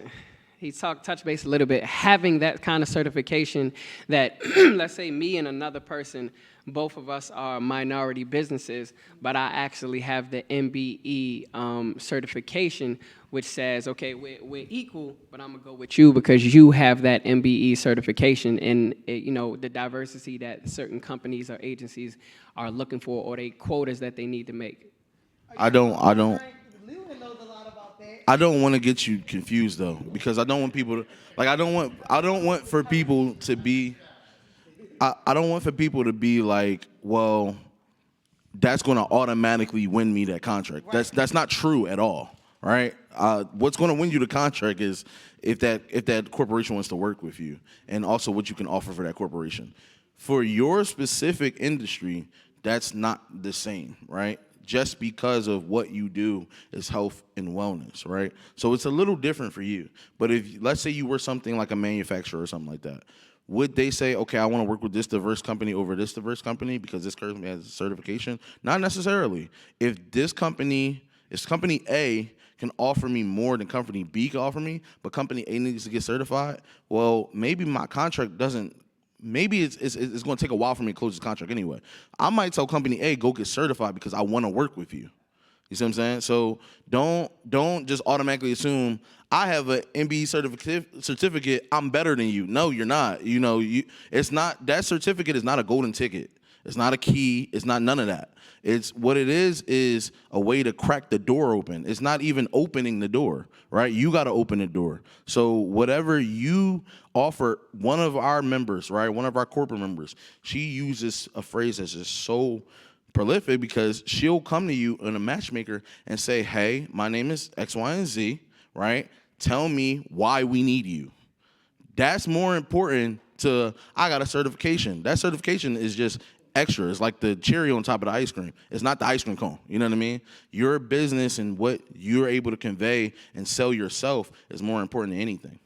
touched base a little bit, having that kind of certification that, let's say me and another person, both of us are minority businesses, but I actually have the MBE certification, which says, okay, we're equal, but I'm gonna go with you because you have that MBE certification, and the diversity that certain companies or agencies are looking for, or they quotas that they need to make. I don't Leland knows a lot about that. I don't want to get you confused though, because I don't want people to like. I don't want for people to be. I don't want for people to be like, well, that's going to automatically win me that contract. Right. That's not true at all, right? What's going to win you the contract is if that corporation wants to work with you, and also what you can offer for that corporation. For your specific industry, that's not the same, right? Just because of what you do is health and wellness, right? So it's a little different for you. But if, let's say you were something like a manufacturer or something like that, would they say, okay, I want to work with this diverse company over this diverse company because this company has certification? Not necessarily. If company A can offer me more than company B can offer me, but company A needs to get certified, well, maybe my contract doesn't. Maybe it's going to take a while for me to close this contract anyway. I might tell company A, go get certified because I want to work with you. You see what I'm saying? So don't just automatically assume I have an MBE certificate, I'm better than you. No, you're not. It's not, that certificate is not a golden ticket. It's not a key. It's not none of that. It's what it is a way to crack the door open. It's not even opening the door, right? You got to open the door. So whatever you offer, one of our members, right, one of our corporate members, she uses a phrase that's just so prolific because she'll come to you in a matchmaker and say, hey, my name is X, Y, and Z, right? Tell me why we need you. That's more important to, I got a certification. That certification is just extra. It's like the cherry on top of the ice cream. It's not the ice cream cone. You know what I mean? Your business and what you're able to convey and sell yourself is more important than anything.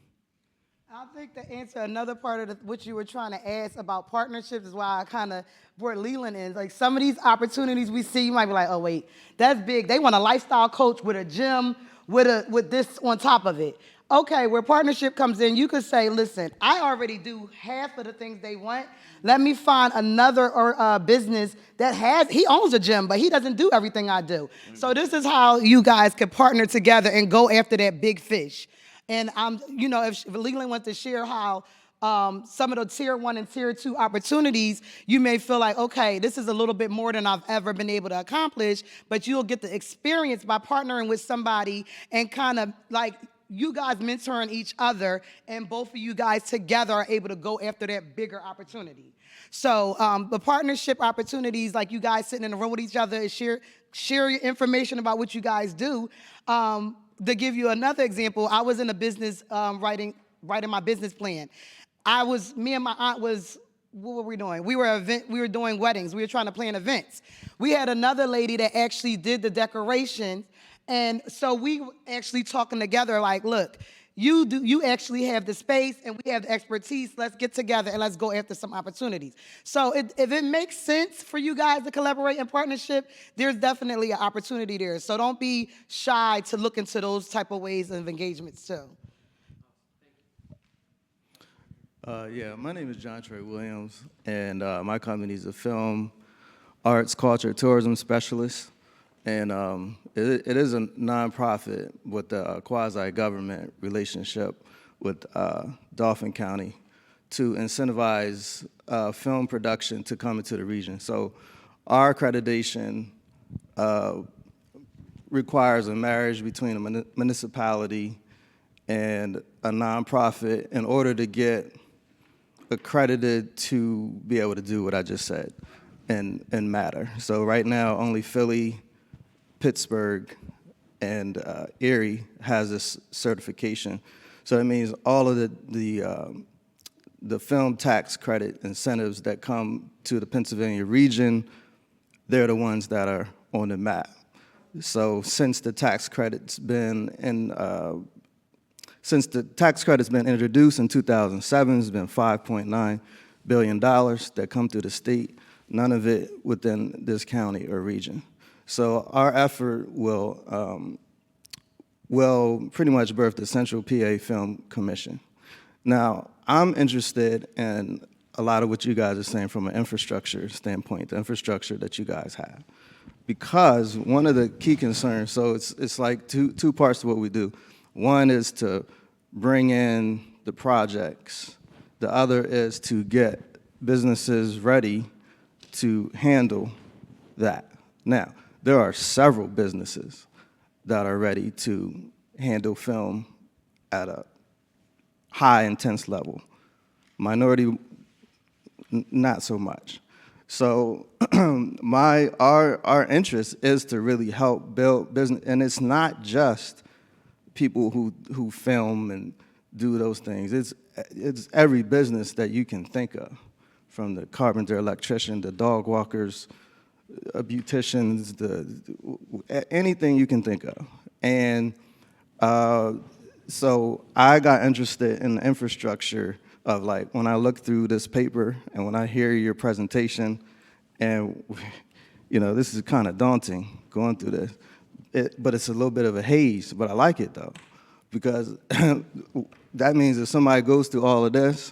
I think to answer another part of what you were trying to ask about partnerships is why I kind of brought Leland in. Like some of these opportunities we see, you might be like, oh wait, that's big. They want a lifestyle coach with a gym, with this on top of it. Okay, where partnership comes in, you could say, listen, I already do half of the things they want. Let me find another business that he owns a gym, but he doesn't do everything I do. So this is how you guys can partner together and go after that big fish. And if Leland wants to share how some of the tier 1 and tier 2 opportunities, you may feel like, okay, this is a little bit more than I've ever been able to accomplish, but you'll get the experience by partnering with somebody and kind of like you guys mentoring each other, and both of you guys together are able to go after that bigger opportunity. So the partnership opportunities, like you guys sitting in the room with each other, and share your information about what you guys do. To give you another example, I was in a business writing my business plan. Me and my aunt was, what were we doing? We were doing weddings. We were trying to plan events. We had another lady that actually did the decorations. And so we were actually talking together like, look, you actually have the space and we have the expertise. Let's get together and let's go after some opportunities. So if it makes sense for you guys to collaborate in partnership, there's definitely an opportunity there. So don't be shy to look into those type of ways of engagements too. My name is John Trey Williams, and my company is a film, arts, culture, tourism specialist. And it is a nonprofit with a quasi-government relationship with Dauphin County to incentivize film production to come into the region. So our accreditation requires a marriage between a municipality and a nonprofit in order to get accredited to be able to do what I just said and matter. So right now, only Philly, Pittsburgh, and Erie has this certification. So that means all of the film tax credit incentives that come to the Pennsylvania region, they're the ones that are on the map. So since the tax credit's been introduced in 2007, it's been $5.9 billion that come through the state, none of it within this county or region. So our effort will will pretty much birth the Central PA Film Commission. Now, I'm interested in a lot of what you guys are saying from an infrastructure standpoint, the infrastructure that you guys have. Because one of the key concerns, so it's like two parts to what we do. One is to bring in the projects. The other is to get businesses ready to handle that. Now, there are several businesses that are ready to handle film at a high intense level. Minority, not so much. So our interest is to really help build business, and it's not just people who film and do those things. It's every business that you can think of, from the carpenter, electrician, the dog walkers, beauticians, anything you can think of. And so I got interested in the infrastructure of, like, when I look through this paper and when I hear your presentation, and this is kind of daunting going through this, but it's a little bit of a haze, but I like it though, because that means if somebody goes through all of this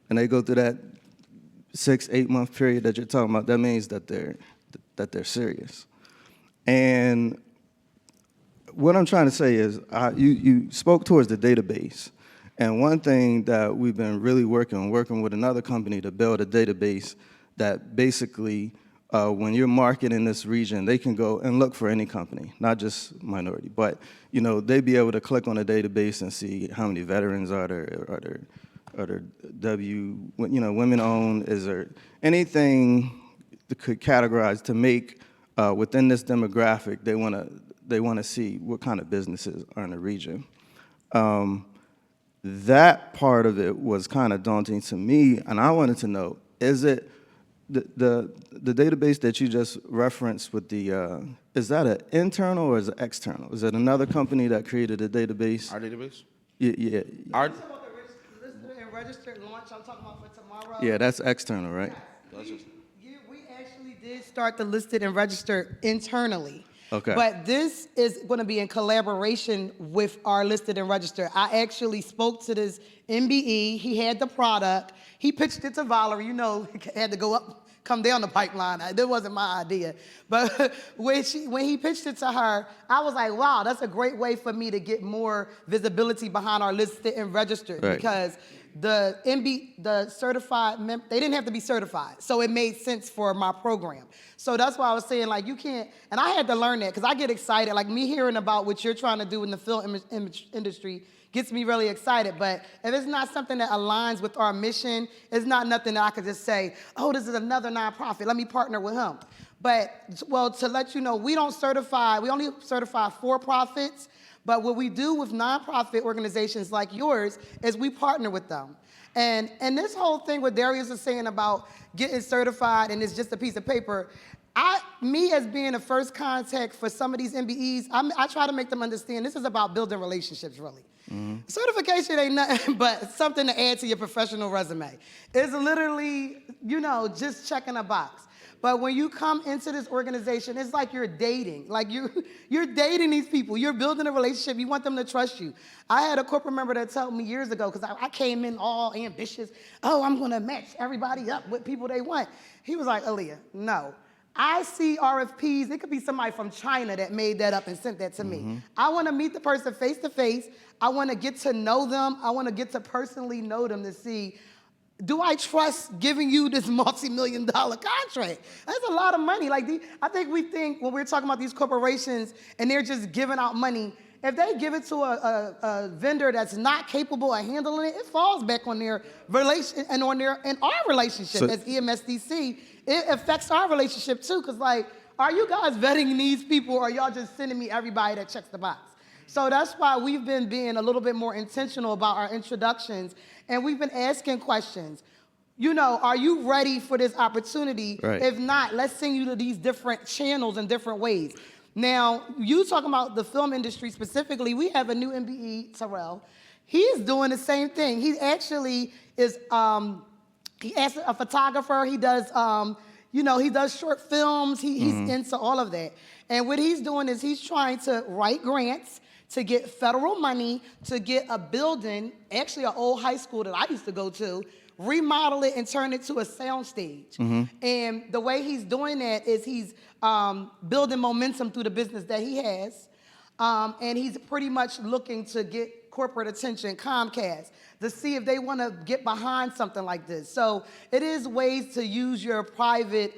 and they go through that 6-8 month period that you're talking about, that means that they're serious. And what I'm trying to say is, you spoke towards the database. And one thing that we've been really working with another company to build a database that basically, when you're marketing this region, they can go and look for any company, not just minority, but they'd be able to click on a database and see how many veterans are there women-owned, is there anything that could categorize to make within this demographic, they want to see what kind of businesses are in the region. That part of it was kind of daunting to me, and I wanted to know, is it the database that you just referenced with the, is that an internal or is it external? Is it another company that created a database? Our database? Yeah. Our, Talking about the listed and registered launch I'm talking about for tomorrow? Yeah, that's external, right? We actually did start the listed and registered internally. Okay. But this is going to be in collaboration with our listed and registered. I actually spoke to this MBE. He had the product. He pitched it to Valerie. It had to come down the pipeline. That wasn't my idea. But when he pitched it to her, I was like, wow, that's a great way for me to get more visibility behind our listed and registered. Right. Because the certified, they didn't have to be certified. So it made sense for my program. So that's why I was saying, like, you can't, and I had to learn that because I get excited. Like, me hearing about what you're trying to do in the film industry gets me really excited. But if it's not something that aligns with our mission, it's not nothing that I could just say, oh, this is another nonprofit, let me partner with him. But, well, to let you know, we only certify for-profits. But what we do with nonprofit organizations like yours is we partner with them. And this whole thing what Darius is saying about getting certified and it's just a piece of paper, me as being a first contact for some of these MBEs, I try to make them understand this is about building relationships, really. Mm-hmm. Certification ain't nothing but something to add to your professional resume. It's literally, just checking a box. But when you come into this organization, it's like you're dating. Like you're dating these people. You're building a relationship. You want them to trust you. I had a corporate member that told me years ago, because I came in all ambitious. Oh, I'm going to match everybody up with people they want. He was like, Aaliyah, no. I see RFPs. It could be somebody from China that made that up and sent that to me. I want to meet the person face to face. I want to get to know them. I want to get to personally know them to see, do I trust giving you this multi-million-dollar contract? That's a lot of money. I think we think when we're talking about these corporations and they're just giving out money, if they give it to a vendor that's not capable of handling it, it falls back on their relation and our relationship as EMSDC. It affects our relationship too, because are you guys vetting these people, or are y'all just sending me everybody that checks the box? So that's why we've been being a little bit more intentional about our introductions, and we've been asking questions. Are you ready for this opportunity? Right. If not, let's send you to these different channels in different ways. Now, you talking about the film industry specifically, we have a new MBE, Terrell. He's doing the same thing. He actually is, he's a photographer. He does, he does short films. He's into all of that. And what he's doing is he's trying to write grants to get federal money to get a building, actually an old high school that I used to go to, remodel it and turn it to a sound stage. And the way he's doing that is he's building momentum through the business that he has. And he's pretty much looking to get corporate attention, Comcast, to see if they want to get behind something like this. So it is ways to use your private,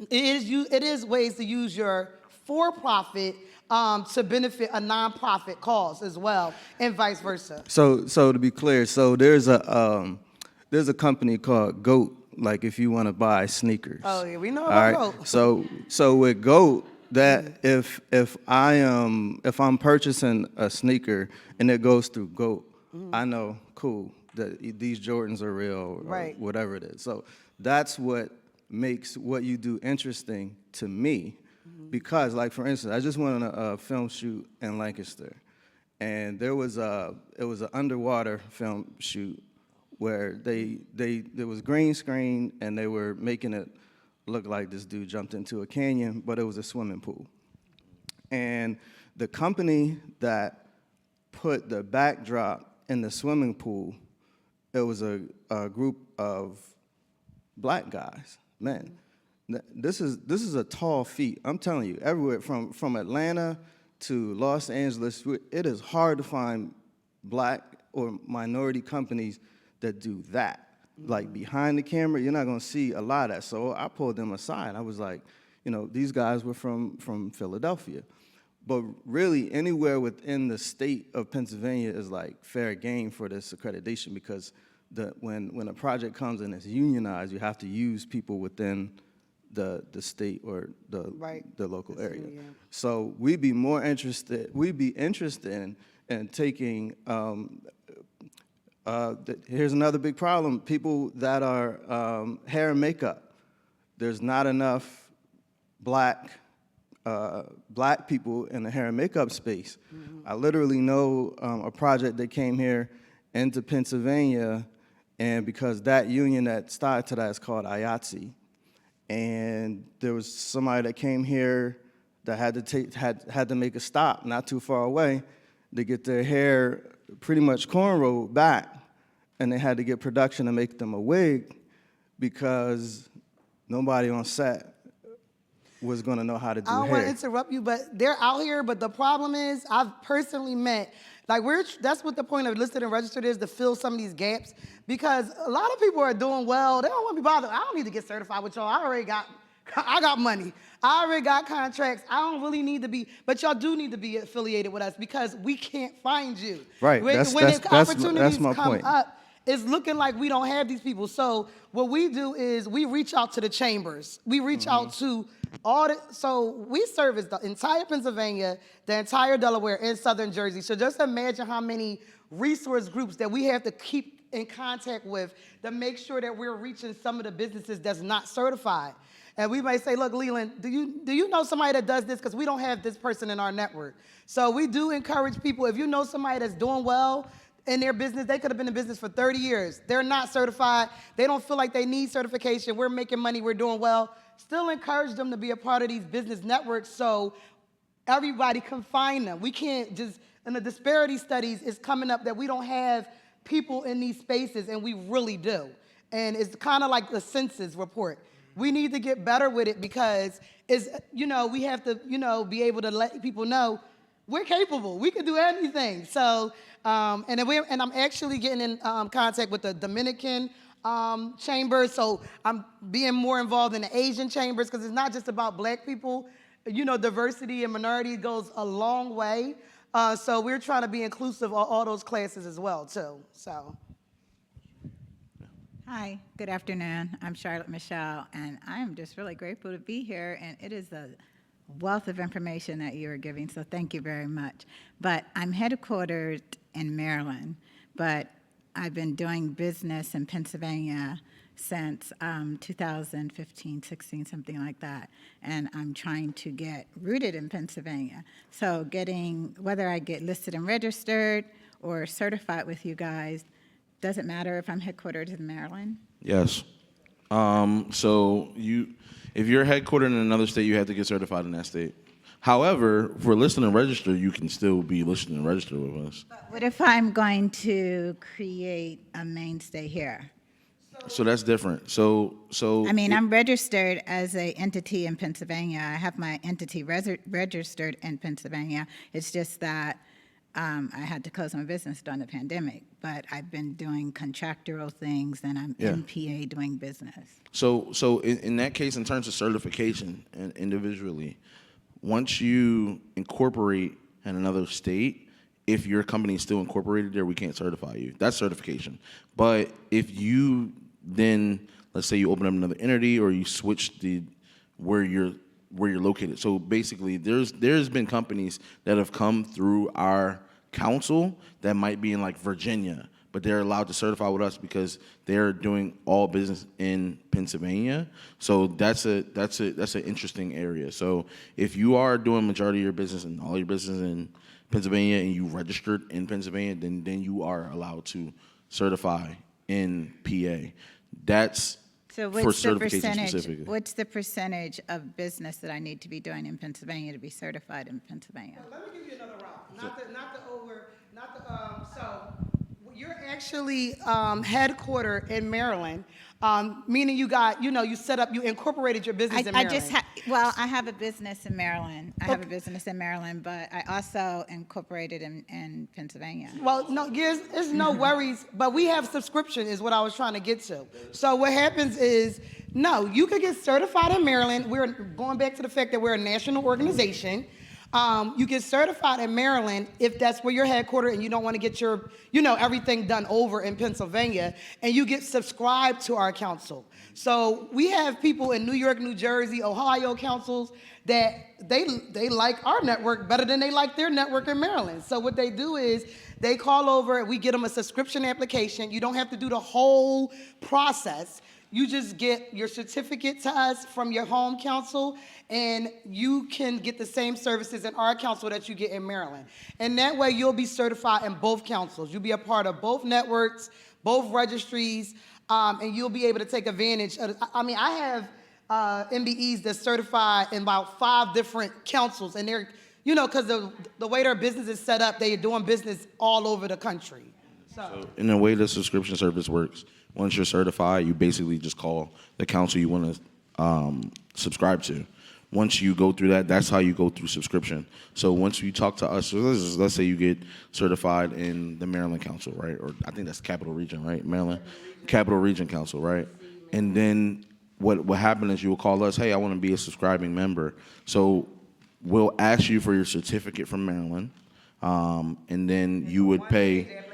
it is ways to use your for-profit to benefit a nonprofit cause as well, and vice versa. So to be clear, so there's a company called GOAT, like if you want to buy sneakers. Oh yeah, we know All about right. GOAT. So with GOAT, that if I'm purchasing a sneaker and it goes through GOAT, I know, cool, that these Jordans are real, or Right. whatever it is. So that's what makes what you do interesting to me, because, like, for instance, I just went on a film shoot in Lancaster, and it was an underwater film shoot where there was green screen and they were making it look like this dude jumped into a canyon, but it was a swimming pool. And the company that put the backdrop in the swimming pool, it was a group of black guys, men. This is a tall feat. I'm telling you, everywhere from Atlanta to Los Angeles, it is hard to find black or minority companies that do that. Like behind the camera, you're not gonna see a lot of that. So I pulled them aside. I was like, these guys were from Philadelphia. But really, anywhere within the state of Pennsylvania is like fair game for this accreditation, because when a project comes and it's unionized, you have to use people within the state or the local area. Yeah. So we'd be interested in taking, here's another big problem, people that are hair and makeup. There's not enough black people in the hair and makeup space. I literally know a project that came here into Pennsylvania, and because that union that started to that is called IATSE, and there was somebody that came here that had to make a stop not too far away to get their hair pretty much cornrowed back, and they had to get production to make them a wig because nobody on set was gonna know how to do I don't hair. want to interrupt you, but they're out here. But the problem is, I've personally met, like, that's what the point of listed and registered is, to fill some of these gaps. Because a lot of people are doing well. They don't want to be bothered. I don't need to get certified with y'all. I got money. I already got contracts. I don't really need to be, but y'all do need to be affiliated with us because we can't find you. Right, When that's opportunities my come point. up, it's looking like we don't have these people. So what we do is we reach out to the chambers. We reach out to so we service the entire Pennsylvania, the entire Delaware, and Southern Jersey. So just imagine how many resource groups that we have to keep in contact with to make sure that we're reaching some of the businesses that's not certified. And we might say, look, Leland, do you know somebody that does this? Because we don't have this person in our network. So we do encourage people, if you know somebody that's doing well in their business, they could have been in business for 30 years. They're not certified. They don't feel like they need certification. We're making money. We're doing well. Still encourage them to be a part of these business networks so everybody can find them. We can't just, in the disparity studies, it's coming up that we don't have people in these spaces, and we really do. And it's kind of like the census report. We need to get better with it because we have to, be able to let people know we're capable. We can do anything. So, and I'm actually getting in contact with the Dominican chamber. So I'm being more involved in the Asian chambers because it's not just about black people. Diversity and minority goes a long way. So we're trying to be inclusive of all those classes as well, too. So. Hi, good afternoon. I'm Charlotte Michelle, and I am just really grateful to be here, and it is a wealth of information that you are giving, so thank you very much. But I'm headquartered in Maryland, but I've been doing business in Pennsylvania since 2015, 16, something like that, and I'm trying to get rooted in Pennsylvania. So whether I get listed and registered or certified with you guys, does it matter if I'm headquartered in Maryland? Yes. So if you're headquartered in another state, you have to get certified in that state. However, for listed and registered, you can still be listed and registered with us. What if I'm going to create a mainstay here? So that's different. So I mean, I'm registered as a entity in Pennsylvania. I have my entity registered in Pennsylvania. It's just that I had to close my business during the pandemic, but I've been doing contractual things, and I'm Yeah. in PA doing business. So in that case, in terms of certification and individually, once you incorporate in another state, if your company is still incorporated there, we can't certify you. That's certification. But if you then, let's say you open up another entity or you switch where you're located. So basically, there's been companies that have come through our council that might be in like Virginia, but they're allowed to certify with us because they're doing all business in Pennsylvania. So that's an interesting area. So if you are doing majority of your business and all your business in Pennsylvania and you registered in Pennsylvania, then you are allowed to certify in PA. That's So for what's the certification percentage? specifically. What's the percentage of business that I need to be doing in Pennsylvania to be certified in Pennsylvania? Let me give you another route. So you're actually headquartered in Maryland, meaning you set up, you incorporated your business in Maryland. I have a business in Maryland. I have a business in Maryland, but I also incorporated in Pennsylvania. Well, no, there's no worries, but we have subscription is what I was trying to get to. So what happens is, no, you could get certified in Maryland. We're going back to the fact that we're a national organization. You get certified in Maryland if that's where you're headquartered and you don't want to get your, everything done over in Pennsylvania, and you get subscribed to our council. So we have people in New York, New Jersey, Ohio councils that they like our network better than they like their network in Maryland. So what they do is they call over, we get them a subscription application. You don't have to do the whole process. You just get your certificate to us from your home council, and you can get the same services in our council that you get in Maryland. And that way, you'll be certified in both councils. You'll be a part of both networks, both registries, and you'll be able to take advantage of, I have MBEs that's certified in about 5 different councils, and they're, because the way their business is set up, they're doing business all over the country. So in the way the subscription service works, once you're certified, you basically just call the council you want to subscribe to. Once you go through that, that's how you go through subscription. So once you talk to us, so let's say you get certified in the Maryland Council, right? Or I think that's Capital Region, right? Maryland Capital Region Council, right? And then what happened is you will call us, hey, I want to be a subscribing member. So we'll ask you for your certificate from Maryland, and then you would pay.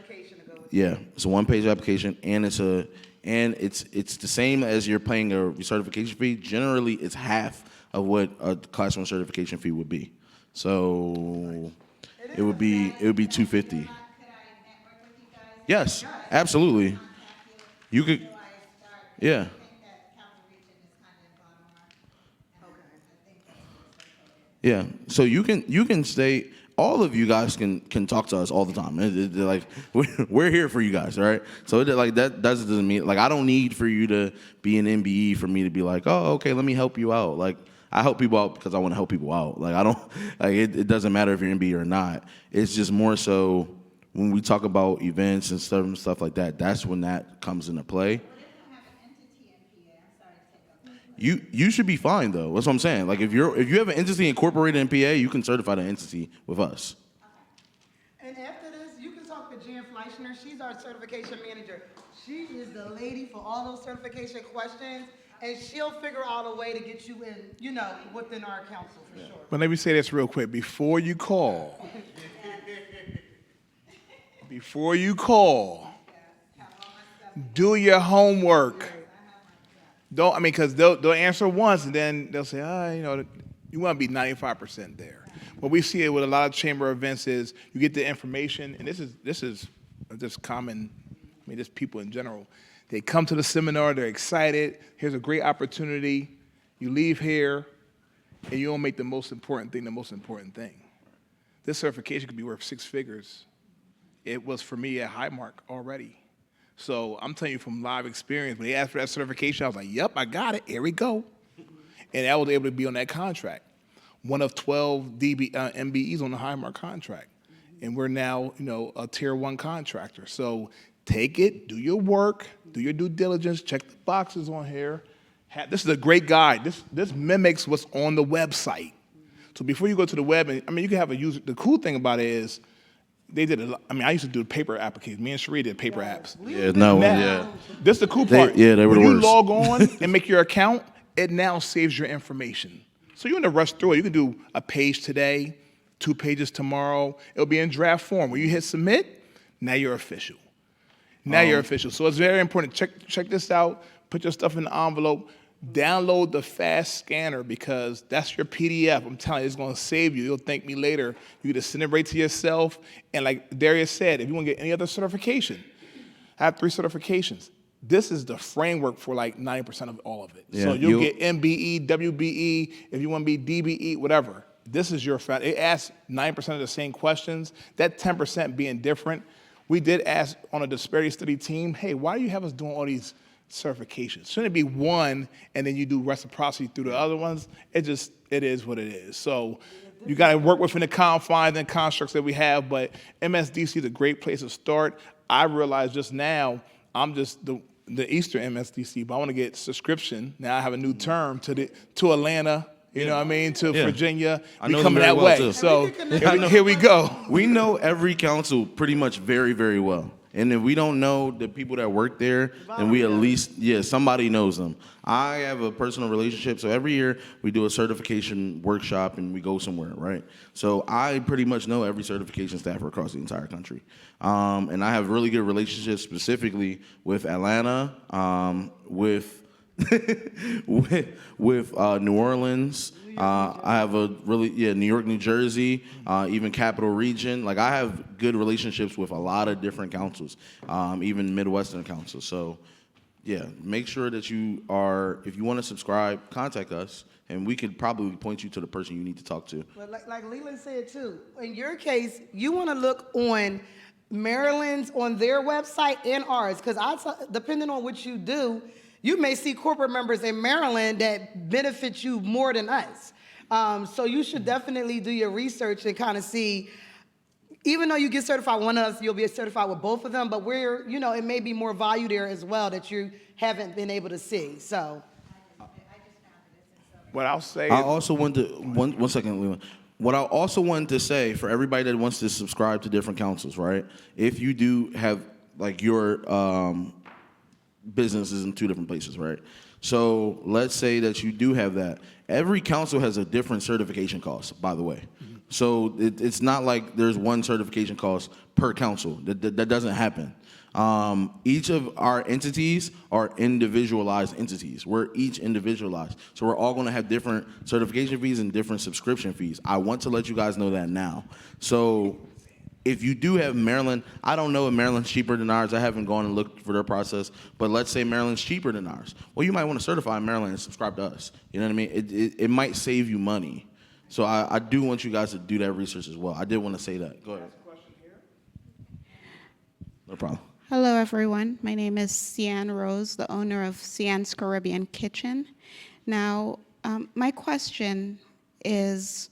Yeah, it's a one-page application, and it's the same as you're paying a certification fee. Generally, it's half of what a Class 1 certification fee would be. So it would be $250. Yes, absolutely. You could, yeah. Yeah, so you can stay. All of you guys can talk to us all the time. Like we're here for you guys, all right? So that doesn't mean like I don't need for you to be an MBE for me to be like, oh, okay, let me help you out. Like I help people out because I want to help people out. Like I don't like it doesn't matter if you're MBE or not. It's just more so when we talk about events and stuff like that. That's when that comes into play. You should be fine though. That's what I'm saying. Like if you have an entity incorporated in PA, you can certify the entity with us. Okay. And after this, you can talk to Jan Fleischner. She's our certification manager. She is the lady for all those certification questions, and she'll figure out a way to get you in, within our council for sure. But let me say this real quick. Before you call, do your homework. Because they'll answer once and then they'll say, you want to be 95% there. What we see it with a lot of chamber events is you get the information, and this is just common, just people in general. They come to the seminar, they're excited, here's a great opportunity. You leave here, and you don't make the most important thing the most important thing. This certification could be worth 6 figures. It was for me at high mark already. So I'm telling you from live experience, when they asked for that certification, I was like, yep, I got it, here we go. And I was able to be on that contract. one of 12 MBEs on the Highmark contract. And we're now, a tier 1 contractor. So take it, do your work, do your due diligence, check the boxes on here. This is a great guide. This mimics what's on the website. So before you go to the web, you can have a user. The cool thing about it is they did I used to do paper applications. Me and Sheree did paper apps. Yeah, no, Now, yeah. this is the cool part. They were when the you worst. log on and make your account, it now saves your information. So you're in a rush through it. You can do a page today, 2 pages tomorrow. It'll be in draft form. When you hit submit, now you're official. Now you're official. So it's very important. Check this out. Put your stuff in the envelope. Download the fast scanner because that's your PDF. I'm telling you, it's going to save you. You'll thank me later. You just send it right to yourself. And like Darius said, if you want to get any other certification, I have 3 certifications. This is the framework for like 90% of all of it. Yeah, so you'll get MBE, WBE, if you want to be DBE, whatever. This is your fact. It asks 9% of the same questions. That 10% being different. We did ask on a disparity study team, hey, why do you have us doing all these certifications? Shouldn't it be one and then you do reciprocity through the other ones? It is what it is. So you got to work within the confines and constructs that we have, but MSDC is a great place to start. I realized just now I'm just the Eastern MSDC, but I want to get subscription. Now I have a new term to Atlanta. You know what I mean? To Virginia. I know we them coming very that well, way. too. So here we go. We know every council pretty much very, very well. And if we don't know the people that work there, then we at least, somebody knows them. I have a personal relationship, so every year we do a certification workshop and we go somewhere, right? So I pretty much know every certification staffer across the entire country. And I have really good relationships specifically with Atlanta, with New Orleans. I have a really, New York, New Jersey, even Capital Region. Like I have good relationships with a lot of different councils, even Midwestern councils. So make sure that if you want to subscribe, contact us and we could probably point you to the person you need to talk to. But like Leland said too, in your case, you want to look on Maryland's, on their website and ours, because depending on what you do, you may see corporate members in Maryland that benefit you more than us. So you should definitely do your research and kind of see, even though you get certified one of us, you'll be certified with both of them, but it may be more value there as well that you haven't been able to see. So. What I'll say I also want to, one second, Leland. What I also wanted to say for everybody that wants to subscribe to different councils, right? If you do have like your businesses in 2 different places, right? So let's say that you do have that. Every council has a different certification cost, by the way. So it's not like there's one certification cost per council. That doesn't happen. Each of our entities are individualized entities. We're each individualized. So we're all going to have different certification fees and different subscription fees. I want to let you guys know that now. So if you do have Maryland, I don't know if Maryland's cheaper than ours. I haven't gone and looked for their process. But let's say Maryland's cheaper than ours. Well, you might want to certify in Maryland and subscribe to us. You know what I mean? It might save you money. So I do want you guys to do that research as well. I did want to say that. Go ahead. No problem. Hello, everyone. My name is Cian Rose, the owner of Cian's Caribbean Kitchen. Now, my question is,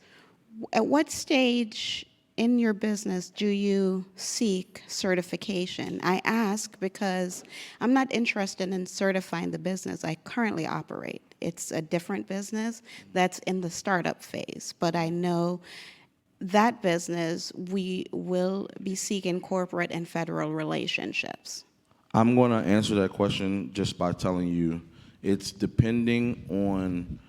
at what stage in your business do you seek certification? I ask because I'm not interested in certifying the business I currently operate. It's a different business that's in the startup phase, but I know that business, we will be seeking corporate and federal relationships. I'm going to answer that question just by telling you it's depending on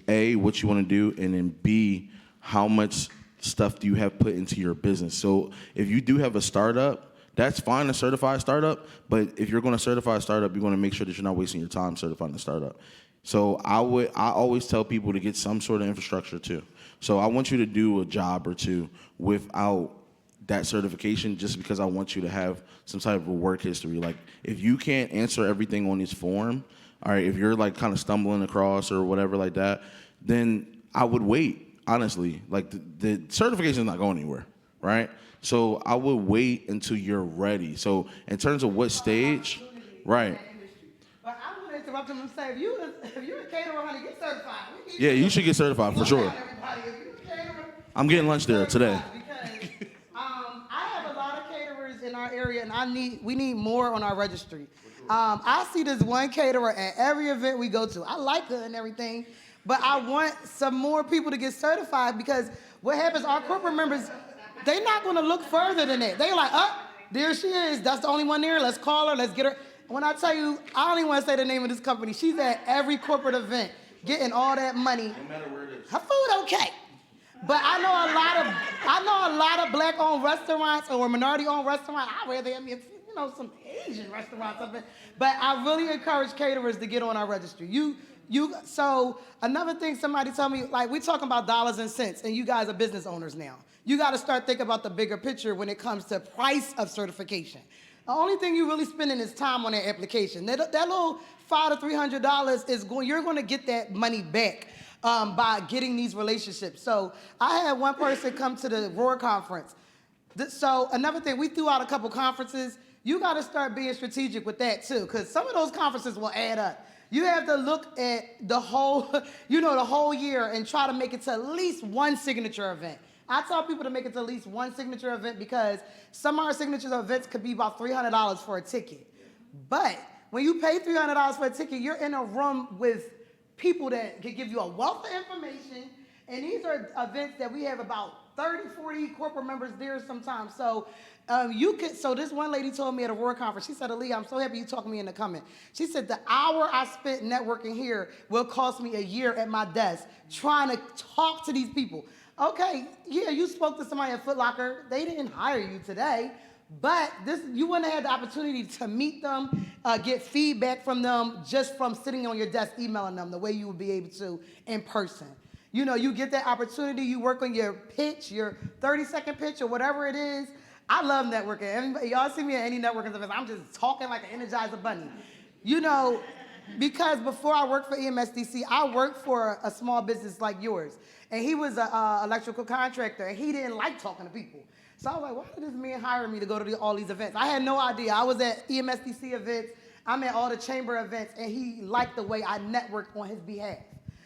A, what you want to do, and then B, how much stuff do you have put into your business. So if you do have a startup, that's fine to certify a startup, but if you're going to certify a startup, you want to make sure that you're not wasting your time certifying a startup. So I always tell people to get some sort of infrastructure too. So I want you to do a job or 2 without that certification just because I want you to have some type of work history. Like if you can't answer everything on this form, all right, if you're like kind of stumbling across or whatever like that, then I would wait, honestly. Like the certification is not going anywhere, right? So I would wait until you're ready. So in terms of what stage, right. But I wanted interrupt him and say, if you're a caterer, honey, get certified. We need Yeah, you should get certified for sure. everybody. If you're a caterer, I'm getting lunch there today. because I have a lot of caterers in our area, and we need more on our registry. I see this one caterer at every event we go to. I like her and everything, but I want some more people to get certified, because what happens, our corporate members, they're not going to look further than that. They're like, oh, there she is. That's the only one there. Let's call her. Let's get her. When I tell you, I don't even want to say the name of this company. She's at every corporate event getting all that money. No matter where it is. Her food okay. But I know a lot of black-owned restaurants or minority-owned restaurants. I'd rather have some Asian restaurants up there. But I really encourage caterers to get on our registry. So another thing somebody told me, like, we're talking about dollars and cents, and you guys are business owners now. You got to start thinking about the bigger picture when it comes to price of certification. The only thing you're really spending is time on that application. That little $500 to $300 you're going to get that money back by getting these relationships. So I had one person come to the Roar conference. So another thing, we threw out a couple conferences. You got to start being strategic with that too, because some of those conferences will add up. You have to look at the whole, the whole year and try to make it to at least one signature event. I tell people to make it to at least one signature event, because some of our signature events could be about $300 for a ticket. But when you pay $300 for a ticket, you're in a room with people that can give you a wealth of information. And these are events that we have about 30, 40 corporate members there sometimes. So so this one lady told me at a Roar conference, she said, Aaliyah, I'm so happy you talked me into coming. She said, the hour I spent networking here will cost me a year at my desk trying to talk to these people. Okay, yeah, you spoke to somebody at Foot Locker. They didn't hire you today, but you wouldn't have had the opportunity to meet them, get feedback from them just from sitting on your desk emailing them the way you would be able to in person. You get that opportunity, you work on your pitch, your 30-second pitch or whatever it is. I love networking. Y'all see me at any networking events, I'm just talking like an Energizer bunny. Because before I worked for EMSDC, I worked for a small business like yours. And he was an electrical contractor, and he didn't like talking to people. So I was like, why did this man hire me to go to all these events? I had no idea. I was at EMSDC events, I'm at all the chamber events, and he liked the way I networked on his behalf.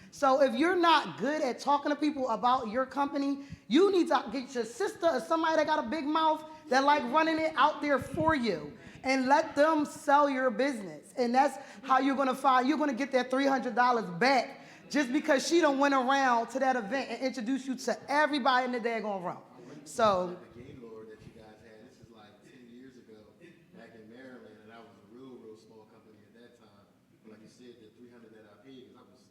So if you're not good at talking to people about your company, you need to get your sister or somebody that got a big mouth that like running it out there for you, and let them sell your business. And that's how you're gonna get that $300 back, just because she done went around to that event and introduced you to everybody in the daggone room. So. The game lord that you guys had, this is like 10 years ago back in Maryland, and I was a real small company at that time. But like you said, the $300 that I paid, because I was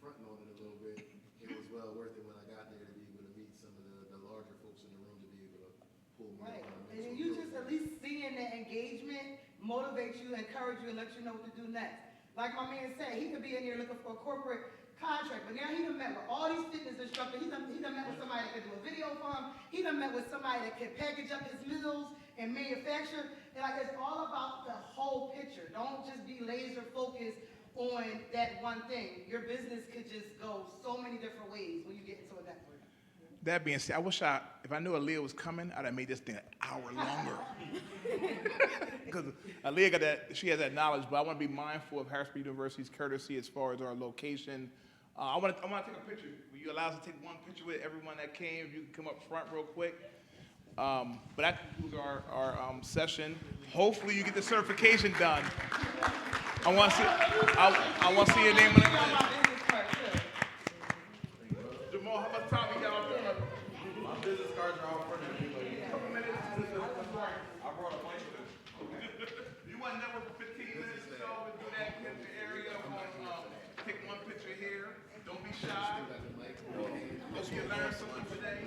fronting on it a little bit, it was well worth it when I got there to be able to meet some of the larger folks in the room to be able to pull me Right. up. And then you just at least seeing that engagement motivates you, encourage you, and let you know what to do next. Like my man said, he could be in here looking for a corporate contract, but now he done met with all these fitness instructors. He done met with somebody that could do a video for him. He done met with somebody that could package up his meals and manufacture. And like, it's all about the whole picture. Don't just be laser focused on that one thing. Your business could just go so many different ways when you get into a network. That being said, if I knew Aaliyah was coming, I'd have made this thing an hour longer. Because Aaliyah she has that knowledge, but I want to be mindful of Harrisburg University's courtesy as far as our location. I want to take a picture. Will you allow us to take one picture with everyone that came? If you can come up front real quick. But that concludes our session. Hopefully you get the certification done. I want to see your name on it. Jamal, how much time we got on there? My business cards are all for me. I brought a bunch of them. You want to network for 15 minutes or so? We'll do that in the area. Take one picture here. Don't be shy. Hope you learned something today.